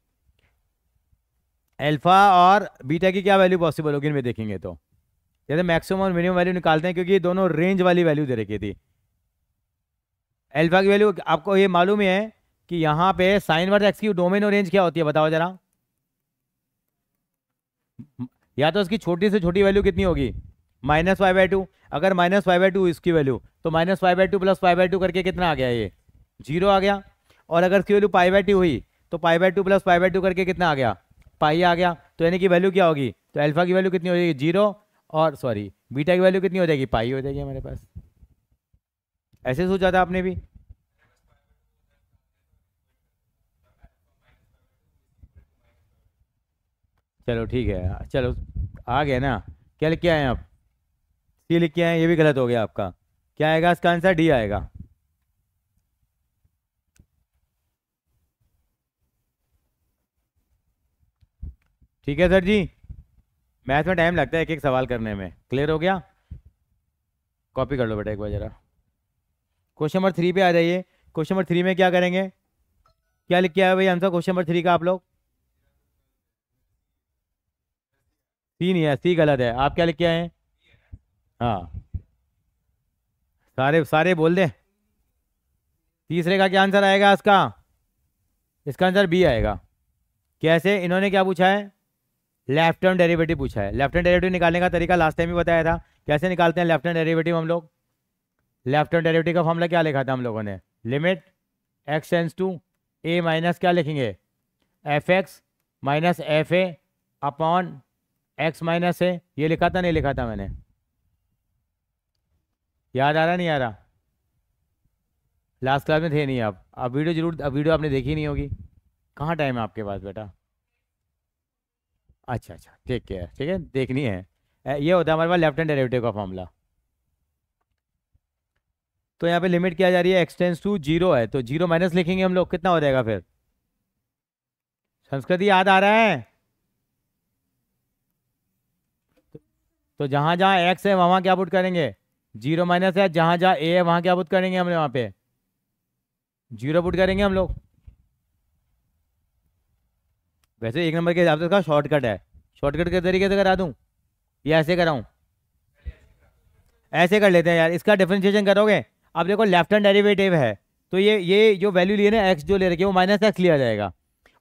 अल्फा और बीटा की क्या वैल्यू पॉसिबल होगी इनमें देखेंगे तो। जैसे मैक्सिमम और मिनिमम वैल्यू निकालते हैं, क्योंकि ये दोनों रेंज वाली वैल्यू दे रखी थी। अल्फा की वैल्यू आपको ये मालूम है कि यहाँ पे साइन वर्स एक्स की डोमेन और रेंज क्या होती है बताओ जरा। या तो इसकी छोटी से छोटी वैल्यू कितनी होगी? -5/2। अगर -5/2 इसकी वैल्यू, तो -5/2 प्लस 5/2 करके कितना आ गया ये? 0 आ गया। और अगर इसकी वैल्यू π/2 हुई तो π/2 प्लस 5/2 करके कितना आ गया? पाई आ गया। तो यानी कि वैल्यू क्या होगी? तो अल्फा की वैल्यू कितनी हो जाएगी? 0। और सॉरी बीटा की वैल्यू कितनी हो जाएगी? पाई हो जाएगी हमारे पास। ऐसे सोचा था आपने भी? चलो ठीक है, चलो आ गया ना। क्या लिख के आए हैं आप? सी लिख के आए हैं, ये भी गलत हो गया आपका। क्या आएगा इसका आंसर? डी आएगा। ठीक है सर जी। मैथ में टाइम लगता है एक एक सवाल करने में। क्लियर हो गया? कॉपी कर लो बेटा एक बार जरा। क्वेश्चन नंबर 3 पे आ जाइए। क्वेश्चन नंबर 3 में क्या करेंगे? क्या लिख के आए भाई आंसर क्वेश्चन नंबर 3 का आप लोग? सी नहीं है, सी गलत है। आप क्या लिख के आए हैं? हाँ, सारे सारे बोल दे। तीसरे का क्या आंसर आएगा इसका? इसका आंसर बी आएगा। कैसे? इन्होंने क्या पूछा है? लेफ्ट हैंड डेरिवेटिव पूछा है। लेफ्ट हैंड डेरिवेटिव निकालने का तरीका लास्ट टाइम ही बताया था। कैसे निकालते हैं लेफ्ट हैंड डेरिवेटिव हम लोग? लेफ्ट हैंड डेरिवेटिव का फॉर्मूला क्या लिखा था हम लोगों ने? Limit x tends to a minus क्या लिखेंगे? F x minus f a upon x minus a. ये लिखा था नहीं लिखा था मैंने? याद आ रहा नहीं आ रहा? लास्ट क्लास में थे नहीं आप? अब वीडियो जरूर, अब वीडियो आपने देखी नहीं होगी। कहाँ टाइम है आपके पास बेटा? अच्छा अच्छा ठीक है ठीक है, देखनी है। ये होता है हमारे पास लेफ्ट हैंड डेरिवेटिव का फॉर्मूला। तो यहाँ पे लिमिट क्या जा रही है? एक्स टेंस टू 0 है, तो 0 माइनस लिखेंगे हम लोग, कितना हो जाएगा फिर? संस्कृति याद आ रहा है? तो जहां जहां एक्स है वहां क्या पुट करेंगे? 0 माइनस है। जहां जहां ए है वहां क्या पुट करेंगे हमने? वहां पे 0 पुट करेंगे हम लोग। वैसे 1 नंबर के हिसाब से इसका शॉर्टकट है। शॉर्टकट के तरीके से करा दूं या ऐसे कराऊं? ऐसे कर लेते हैं यार, इसका डिफरेंशिएशन करोगे। अब देखो लेफ्ट हैंड डेरिवेटिव है, तो ये जो वैल्यू लिए ना एक्स जो ले रखी है वो माइनस एक्स लिया जाएगा।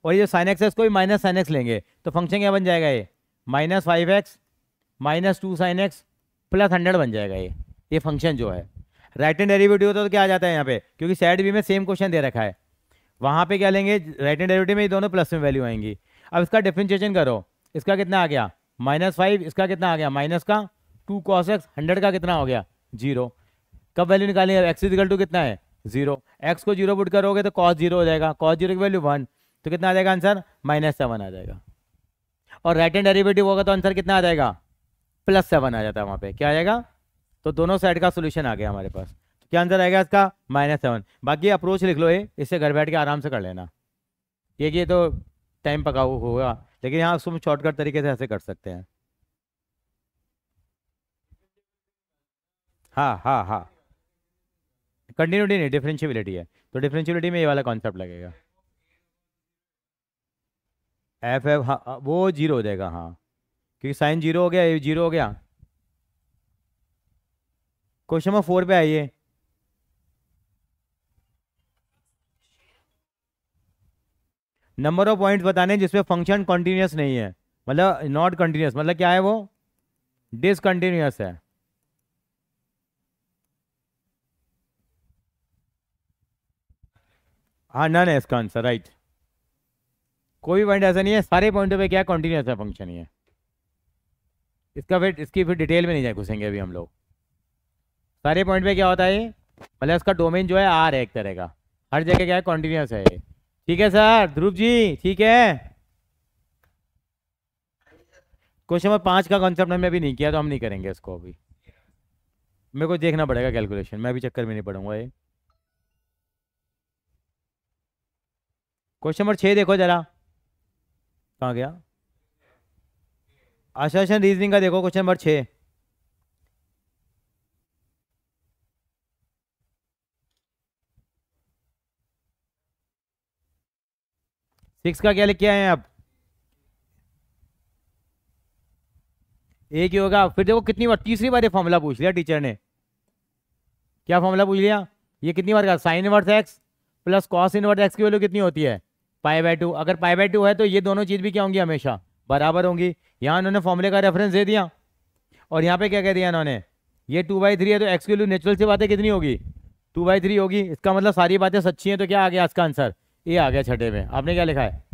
और ये जो साइन एक्स है उसको भी माइनस साइन एक्स लेंगे, तो फंक्शन क्या बन जाएगा? ये -5x -2 sin x प्लस 100 बन जाएगा ये फंक्शन जो है। राइट हैंड डेरिवेटिव होता तो क्या आ जाता है यहाँ पे, क्योंकि साइड बी में सेम क्वेश्चन दे रखा है। वहाँ पे क्या लेंगे, राइट हैंड डेरिवेटिव में ये दोनों प्लस में वैल्यू आएंगी। अब इसका डिफरेंशिएशन करो, इसका कितना आ गया -5, इसका कितना आ गया माइनस का 2 cos x, 100 का कितना हो गया 0। कब वैल्यू निकालेंगे, x इजिकल टू कितना है 0, x को 0 पुट करोगे तो cos 0 हो जाएगा, cos 0 की वैल्यू 1, तो कितना आ जाएगा आंसर -7 आ जाएगा। और राइट हैंड डेरिवेटिव होगा तो आंसर कितना आ जाएगा +7 आ जाता है वहाँ पे, क्या आ जाएगा। तो दोनों साइड का सोल्यूशन आ गया हमारे पास। तो क्या आंसर आएगा इसका -7। बाकी अप्रोच लिख लो, ये इससे घर बैठ के आराम से कर लेना। ये तो टाइम पकाऊ होगा, लेकिन यहाँ उसको शॉर्टकट तरीके से ऐसे कर सकते हैं। हाँ हाँ हाँ, कंटिन्यूटी नहीं, डिफरेंशियबिलिटी है, तो डिफरेंशियबिलिटी में ये वाला कॉन्सेप्ट लगेगा। एफ हाँ वो 0 हो जाएगा, हाँ क्योंकि साइन 0 हो गया, ये 0 हो गया। क्वेश्चन नंबर 4 पे आइए। नंबर ऑफ पॉइंट्स बताने जिसपे फंक्शन कॉन्टिन्यूस नहीं है, मतलब नॉट कंटिन्यूस, मतलब क्या है वो डिसकंटिन्यूस है। हाँ नन है इसका आंसर, राइट। कोई पॉइंट ऐसा नहीं है, सारे पॉइंटों पे क्या कॉन्टिन्यूस है फंक्शन ही है। इसका फिर इसकी फिर डिटेल में नहीं जाए घुसेंगे अभी हम लोग। सारे पॉइंट पे क्या होता है ये, मतलब इसका डोमेन जो है आर है एक तरह का, हर जगह क्या है कॉन्टिन्यूस है ये। ठीक है सर, ध्रुव जी ठीक है। क्वेश्चन नंबर 5 का कॉन्सेप्ट हमने अभी नहीं किया, तो हम नहीं करेंगे इसको अभी। मेरे को देखना पड़ेगा कैलकुलेशन, मैं भी चक्कर में नहीं पड़ूंगा ये। क्वेश्चन नंबर 6 देखो जरा, कहाँ गया, आशासन रीजनिंग का देखो क्वेश्चन नंबर 6। 6 का क्या लिख के आए हैं आप, एक ही होगा। फिर देखो कितनी बार, तीसरी बार ये फॉर्मूला पूछ लिया टीचर ने। क्या फॉर्मूला पूछ लिया, ये कितनी बार का, sign inverse x plus cos inverse x की वैल्यू कितनी होती है π/2। अगर π/2 है तो ये दोनों चीज भी क्या होंगी, हमेशा बराबर होंगी। यहाँ उन्होंने फॉर्मूले का रेफरेंस दे दिया, और यहाँ पे क्या कह दिया इन्होंने, ये 2/3 है तो एक्स की वैल्यू नेचुरल सी बातें कितनी होगी 2/3 होगी। इसका मतलब सारी बातें सच्ची हैं, तो क्या आ गया इसका आंसर ए आ गया छठे में। आपने क्या लिखा है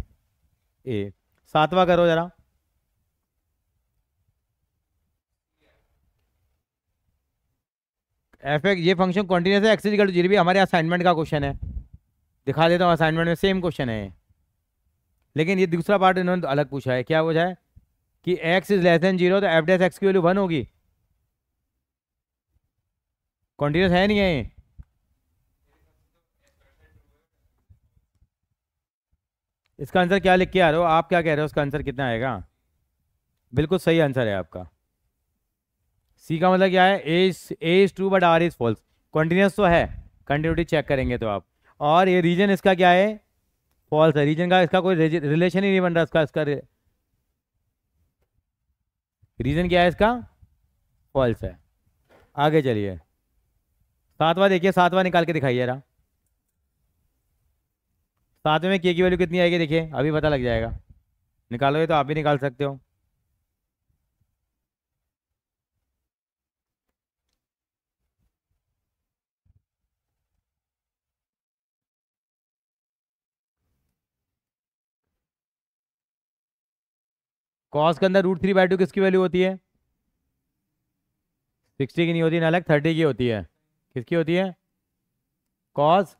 ए। 7वां करो जरा, एफ एक्स, ये फंक्शन कॉन्टिन्यूस है, एक्स इक्वल टू 0 भी हमारे असाइनमेंट का क्वेश्चन है, दिखा देता हूँ असाइनमेंट में सेम क्वेश्चन है ये। लेकिन ये दूसरा पार्ट इन्होंने अलग पूछा है, क्या पूछा है कि x इज लेस देन 0 तो एफ डैश एक्स की वैल्यू 1 होगी। कॉन्टिन्यूस है नहीं है ये, इसका आंसर क्या लिख के आ रहे हो आप, क्या कह रहे हो इसका आंसर कितना आएगा। बिल्कुल सही आंसर है आपका। सी का मतलब क्या है, A is true but R is false. Continuous तो है, कंटिन्यूटी चेक करेंगे तो आप। और ये रीजन इसका क्या है, फॉल्स है। रीजन का इसका कोई रिलेशन ही नहीं बन रहा इसका, रीजन क्या है इसका फॉल्स है। आगे चलिए, 7वां देखिए, 7वां निकाल के दिखाइए जरा। 7वें में के की वैल्यू कितनी आएगी देखिए, अभी पता लग जाएगा। निकालोगे तो आप भी निकाल सकते हो। कॉस के अंदर √3/2 किसकी वैल्यू होती है, 60 की नहीं होती नालक, 30 की होती है। किसकी होती है, कॉस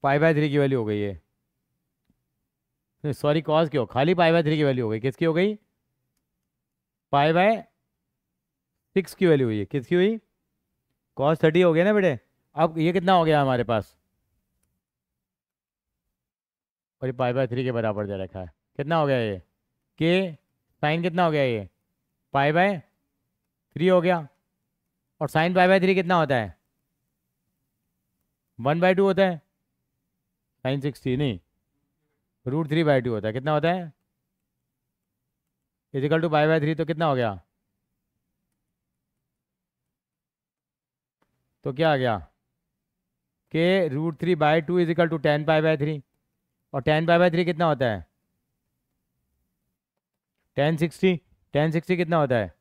π/3 की वैल्यू हो गई है, सॉरी कॉस क्यों, खाली π/3 की वैल्यू हो गई, किसकी हो गई π/6 की वैल्यू हुई है। किसकी हुई, कॉस 30 हो गया ना बेटे। अब ये कितना हो गया हमारे पास, और ये π/3 के बराबर दे रखा है, कितना हो गया ये के, साइन कितना हो गया ये π/3 हो गया। और साइन π/3 कितना होता है 1/2 होता है, साइन 60 नहीं, √3/2 होता है। कितना होता है इजिकल टू π/3, तो कितना हो गया, तो क्या आ गया के √3/2 इजिकल टू 10 π/3। और 10 π/3 कितना होता है 1060, 1060 कितना होता है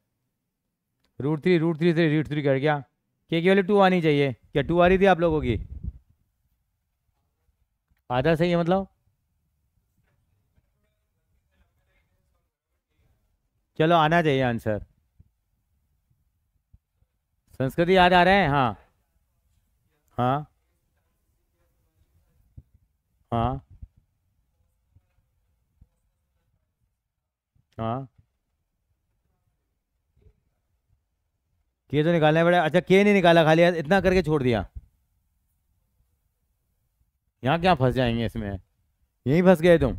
√3 से √3 कर गया की वैल्यू 2 आनी चाहिए। क्या 2 आ रही थी आप लोगों की? आधा सही है मतलब। चलो आना चाहिए आंसर। संस्कृति याद आ रहा है? हाँ। हाँ। हाँ। हाँ। के तो निकालना पड़ा। अच्छा के नहीं निकाला, खाली इतना करके छोड़ दिया। यहाँ क्या फंस जाएंगे इसमें? यहीं फंस गए तुम।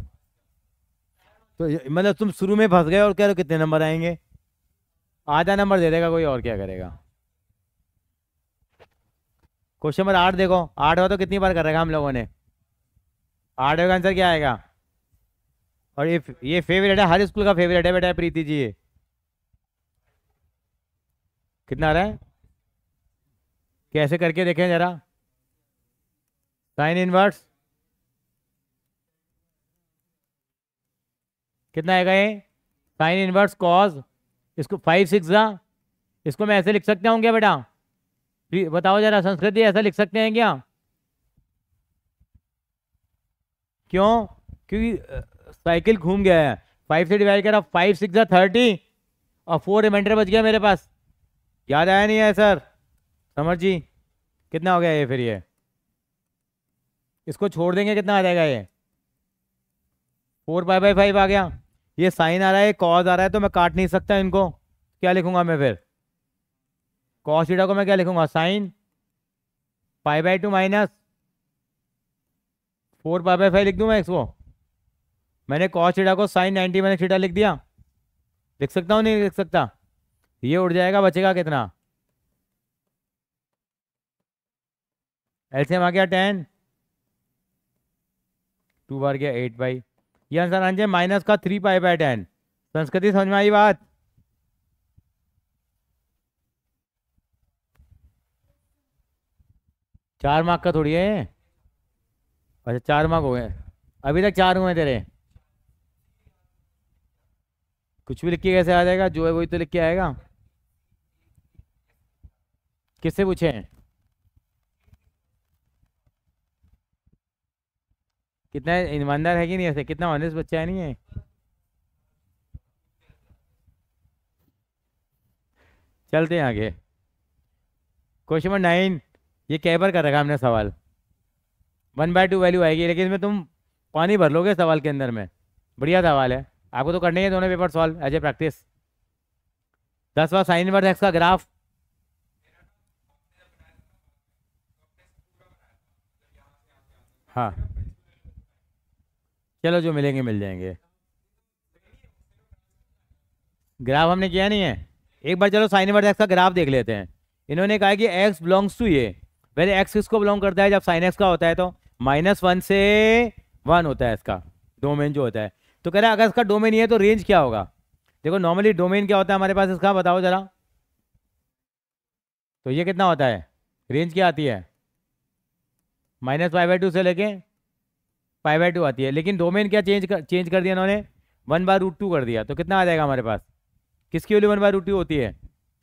तो मतलब तुम शुरू में फंस गए और कह रहे हो कितने नंबर आएंगे। आधा नंबर दे देगा कोई, और क्या करेगा। क्वेश्चन नंबर 8 देखो। 8 तो कितनी बार कर रखा हम लोगों ने। 8 का आंसर क्या आएगा? और ये फेवरेट है, हर स्कूल का फेवरेट है बेटा, प्रीति जी ये। कितना आ रहा है? कैसे करके देखें जरा। साइन इनवर्स कितना आएगा ये? साइन इनवर्स कॉज, इसको 5 6 जा। इसको मैं ऐसे लिख सकता हूँ क्या बेटा? बताओ जरा, संस्कृति ऐसा लिख सकते हैं क्या? क्यों? क्योंकि साइकिल घूम गया है। 5 से डिवाइड करा, 5 6 जा 30, और 4 रिमाइंडर बच गया मेरे पास। याद आया नहीं है सर? समझ जी। कितना हो गया ये फिर ये? इसको छोड़ देंगे कितना आ जाएगा ये? 4 पाई बाई 5 आ गया। ये साइन आ रहा है, कॉज आ रहा है, तो मैं काट नहीं सकता इनको। क्या लिखूंगा मैं फिर? कॉस थीटा को मैं क्या लिखूंगा? Sine pi by 2 minus 4 pi by 5 लिख दूं मैं इसको। मैंने कॉस थीटा को साइन 90 माइनस थीटा लिख दिया। लिख सकता हूँ नहीं लिख सकता? ये उड़ जाएगा, बचेगा कितना? एलसीएम आ गया 10। 2 बार गया 8 पाई। ये आंसर आ जाए माइनस का 3 पाई बाई 10। संस्कृति समझ में आई बात? 4 मार्क का थोड़ी है। अच्छा 4 मार्क हो गए। अभी तक 4 हुए तेरे। कुछ भी लिख के कैसे आ जाएगा? जो है वही तो लिख के आएगा। किससे पूछे हैं? कितना ईमानदार है कि नहीं? ऐसे कितना ऑनेस्ट बच्चा है नहीं है? चलते हैं आगे। Question number 9। ये कै बार कर रखा हमने सवाल। 1/2 वैल्यू आएगी, लेकिन इसमें तुम पानी भर लोगे सवाल के अंदर में। बढ़िया सवाल है। आपको तो करने ही है दोनों paper solve as a practice. 10वां साइन इनवर्स एक्स का ग्राफ। हाँ। चलो जो मिलेंगे मिल जाएंगे। ग्राफ हमने किया नहीं है। एक बार चलो साइन इनवर्स एक्स का ग्राफ देख लेते हैं। इन्होंने कहा कि एक्स बिलोंग्स टू ये। वैसे एक्स किसको बिलोंग करता है? जब साइन एक्स का होता है तो -1 से 1 होता है इसका डोमेन जो होता है। तो कह रहा है अगर इसका डोमेन ये है तो रेंज क्या होगा? देखो नॉर्मली डोमेन क्या होता है हमारे पास इसका, बताओ जरा। तो ये कितना होता है? रेंज क्या आती है? -π/2 से लेके π/2 आती है। लेकिन डोमेन क्या चेंज कर दिया इन्होंने? 1/√2 कर दिया। तो कितना आ जाएगा हमारे पास? किसकी वैल्यू 1/√2 होती है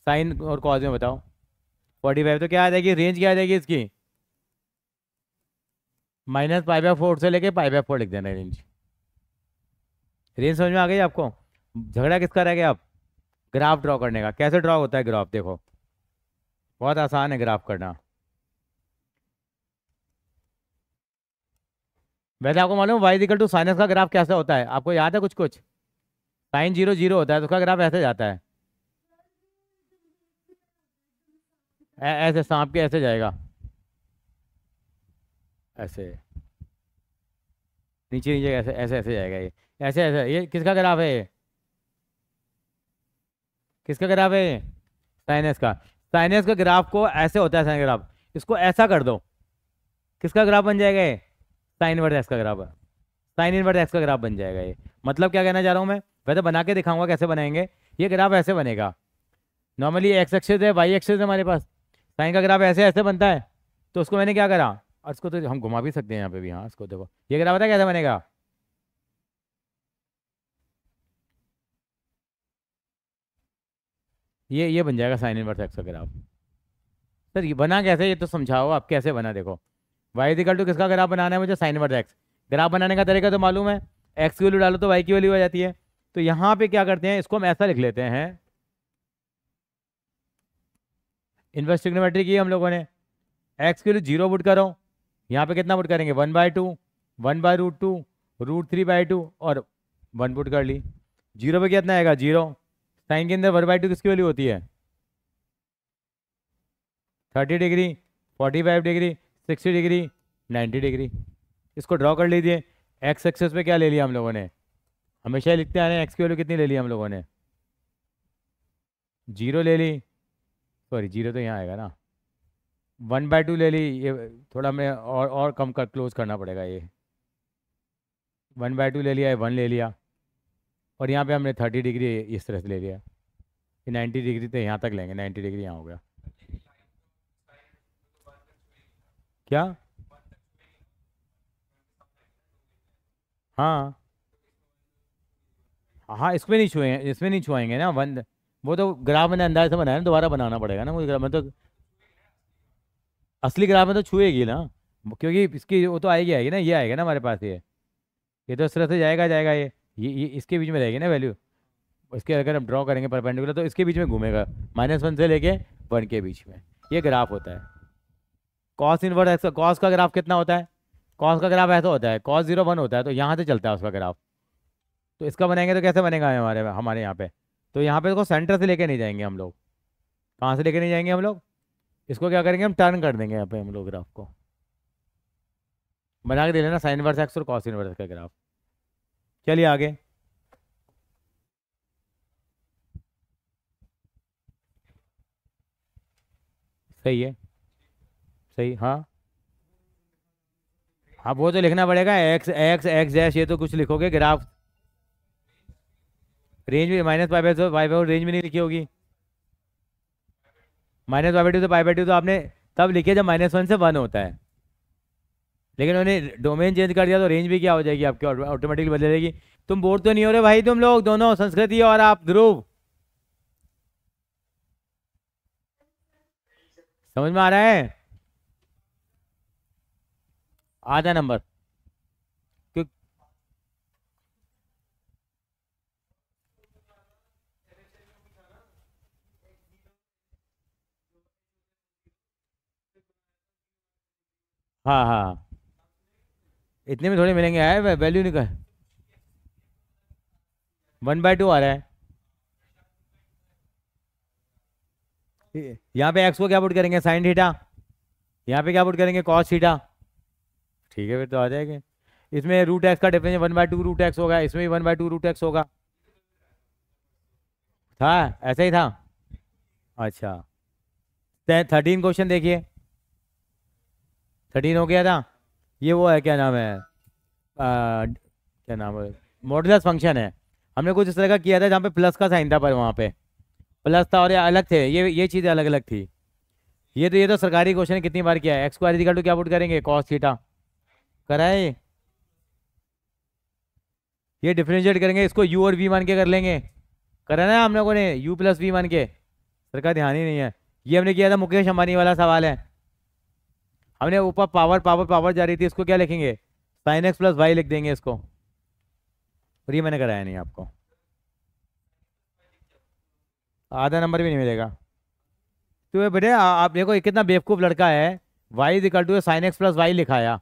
साइन और कॉज में? बताओ। 45। तो क्या आ जाएगी रेंज? क्या आ जाएगी इसकी? -π/4 से लेके π/4 लिख देना रेंज। रेंज समझ में आ गई आपको? झगड़ा किसका रह गया अब? ग्राफ ड्रॉ करने का। कैसे ड्रॉ होता है ग्राफ? देखो बहुत आसान है ग्राफ करना। वैसे आपको मालूम y = साइनस का ग्राफ कैसा होता है? आपको याद है कुछ कुछ? साइन 0 0 होता है तो उसका ग्राफ ऐसे जाता है। ऐसे सांप के ऐसे जाएगा। ऐसे नीचे नीचे ऐसे ऐसे ऐसे जाएगा ये। ऐसे ऐसे। ये किसका ग्राफ है ये? किसका ग्राफ है ये? साइनस का। साइनस का ग्राफ को ऐसे होता है साइन ग्राफ। इसको ऐसा कर दो, किसका ग्राफ बन जाएगा ये? साइन इनवर्स एक्स का ग्राफ है। साइन इनवर्स एक्स का ग्राफ बन जाएगा ये। मतलब क्या कहना चाह रहा हूँ मैं? वैसे बना के दिखाऊंगा कैसे बनाएंगे। ये ग्राफ ऐसे बनेगा। नॉर्मली एक्स एक्सिस है, वाई एक्सिस है हमारे पास। साइन का ग्राफ ऐसे ऐसे बनता है। तो उसको मैंने क्या करा, और इसको तो हम घुमा भी सकते हैं यहाँ पे भी। हाँ इसको देखो, ये ग्राफ पता है कैसे बनेगा? ये बन जाएगा साइन इनवर्स एक्स का ग्राफ। सर ये बना कैसे, ये तो समझाओ आप कैसे बना। देखो वाई इक्वल टू किसका ग्राफ बनाना है मुझे, साइन इनवर्स एक्स। ग्राफ बनाने का तरीका तो मालूम है, एक्स की वैल्यू डालो तो वाई की वैल्यू आ जाती है। तो यहाँ पे क्या करते हैं, इसको हम ऐसा लिख लेते हैं, इनवर्स ट्रिग्नोमेट्री की हम लोगों ने, एक्स की वैल्यू 0 पुट करो, यहाँ पे कितना पुट करेंगे 1/2, 1/√2, √3/2 और 1 पुट कर ली। 0 पे कितना आएगा 0, साइन के अंदर 1/2 किसकी वैल्यू होती है 30 डिग्री, 45 डिग्री, 60 डिग्री, 90 डिग्री। इसको ड्रॉ कर लीजिए। एक्स एक्सेस पे क्या ले लिया हम लोगों ने, हमेशा ही लिखते आ रहे हैं, एक्स की वैल्यू कितनी ले ली हम लोगों ने 0 ले ली, सॉरी 0 तो यहाँ आएगा ना, 1/2 ले ली, ये थोड़ा मैं और कम कर क्लोज करना पड़ेगा, ये 1/2 ले लिया, 1 ले लिया, और यहाँ पे हमने 30 डिग्री इस तरह से ले लिया। ये 90 डिग्री तो यहाँ तक लेंगे, 90 डिग्री यहाँ हो गया। क्या, हाँ हाँ, इसमें नहीं छुए, इसमें नहीं छुआएंगे ना वन, वो तो ग्राफ मैंने अंदाज से बनाया ना, दोबारा बनाना पड़ेगा ना मुझे ग्राफ में तो, असली ग्राफ में तो छुएगी ना, क्योंकि इसकी वो तो आएगी ना, ये आएगा ना हमारे पास, ये तो इस तरह से जाएगा जाएगा, ये इसके बीच में रहेगी ना वैल्यू, इसके अगर हम ड्रॉ करेंगे परपेंडिकुलर तो इसके बीच में घूमेगा, -1 से लेके 1 के बीच में, ये ग्राफ होता है। कॉस इनवर्स एक्स, कॉस का ग्राफ कितना होता है, कॉस का ग्राफ ऐसा होता है, cos 0 1 होता है, तो यहाँ से चलता है उसका ग्राफ। तो इसका बनाएंगे तो कैसे बनेगा हमारे हमारे यहाँ पे, तो यहाँ पे इसको सेंटर से लेके नहीं जाएंगे हम लोग, कहाँ से लेके नहीं जाएंगे हम लोग, इसको क्या करेंगे हम टर्न कर देंगे यहाँ पे हम लोग ग्राफ को, बना के दे लेना साइन इनवर्स एक्स और कॉस इनवर्स का ग्राफ। चलिए आगे, सही है, सही, हाँ हाँ, वो तो लिखना पड़ेगा, एक्स एक्स एक्स डैश, ये तो कुछ लिखोगे ग्राफ, रेंज भी -π/2 रेंज में नहीं लिखी होगी, -π/2 तो π/2 तो आपने तब लिखे जब -1 से 1 होता है, लेकिन उन्होंने डोमेन चेंज कर दिया तो रेंज भी क्या हो जाएगी आपकी, ऑटोमेटिकली बदलेगी। तुम बोर तो नहीं हो रहे भाई, तुम लोग दोनों, संस्कृति और आप ध्रुव, समझ में आ रहा है, आधा नंबर क्यों, हाँ हाँ, इतने में थोड़ी मिलेंगे, है वैल्यू नहीं कर, 1/2 आ रहा है, यहाँ पे एक्स को क्या पुट करेंगे साइन थीटा, यहाँ पे क्या पुट करेंगे कॉस थीटा, ठीक है फिर तो आ जाएंगे। इसमें √x का डिफरेंस 1/2 √x होगा, इसमें भी 1/2 √x होगा, था ऐसा ही था। अच्छा 13 क्वेश्चन देखिए, 13 हो गया था, ये वो है क्या नाम है, क्या नाम है, मॉडुलस फंक्शन है। हमने कुछ इस तरह का किया था जहाँ पे प्लस का साइन था, पर वहाँ पे प्लस था और ये अलग थे, ये चीज़ें अलग अलग थी। ये तो सरकारी क्वेश्चन है, कितनी बार किया है, x² इक्वल टू क्या पुट करेंगे कॉस थीटा, कराए, ये डिफरेंशिएट करेंगे, इसको u और v मान के कर लेंगे, करा ना हम लोगों ने u+v मान के, सर का ध्यान ही नहीं है। ये हमने किया था मुकेश अंबानी वाला सवाल है, हमने ऊपर पावर पावर पावर जा रही थी, इसको क्या लिखेंगे sin x + y लिख देंगे इसको, और ये मैंने कराया नहीं आपको, आधा नंबर भी नहीं मिलेगा। तो ये बेटे आप देखो ये कितना बेवकूफ़ लड़का है, y equal to sin x + y लिखाया,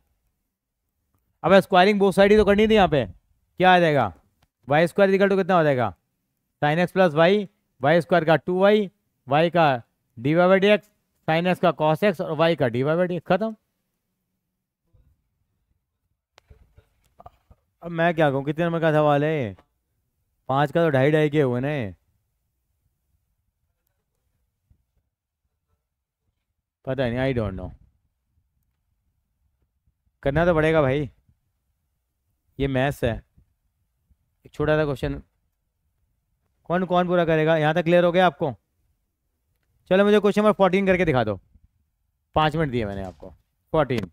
अब स्क्वायरिंग बोथ साइड ही तो करनी थी, यहाँ पे क्या आ जाएगा y² इक्वल टू कितना हो जाएगा sin x + y² का 2y, y का dy/dx, sin x का cos x और y का dy/dx, खत्म। अब मैं क्या कहूँ, कितने नंबर का सवाल है, 5 का तो 2.5 के हुए ना, पता नहीं, आई डोंट नो, करना तो पड़ेगा भाई, ये मैथ्स है। एक छोटा सा क्वेश्चन, कौन कौन पूरा करेगा, यहाँ तक क्लियर हो गया आपको। चलो मुझे क्वेश्चन नंबर 14 करके दिखा दो, 5 मिनट दिए मैंने आपको, 14।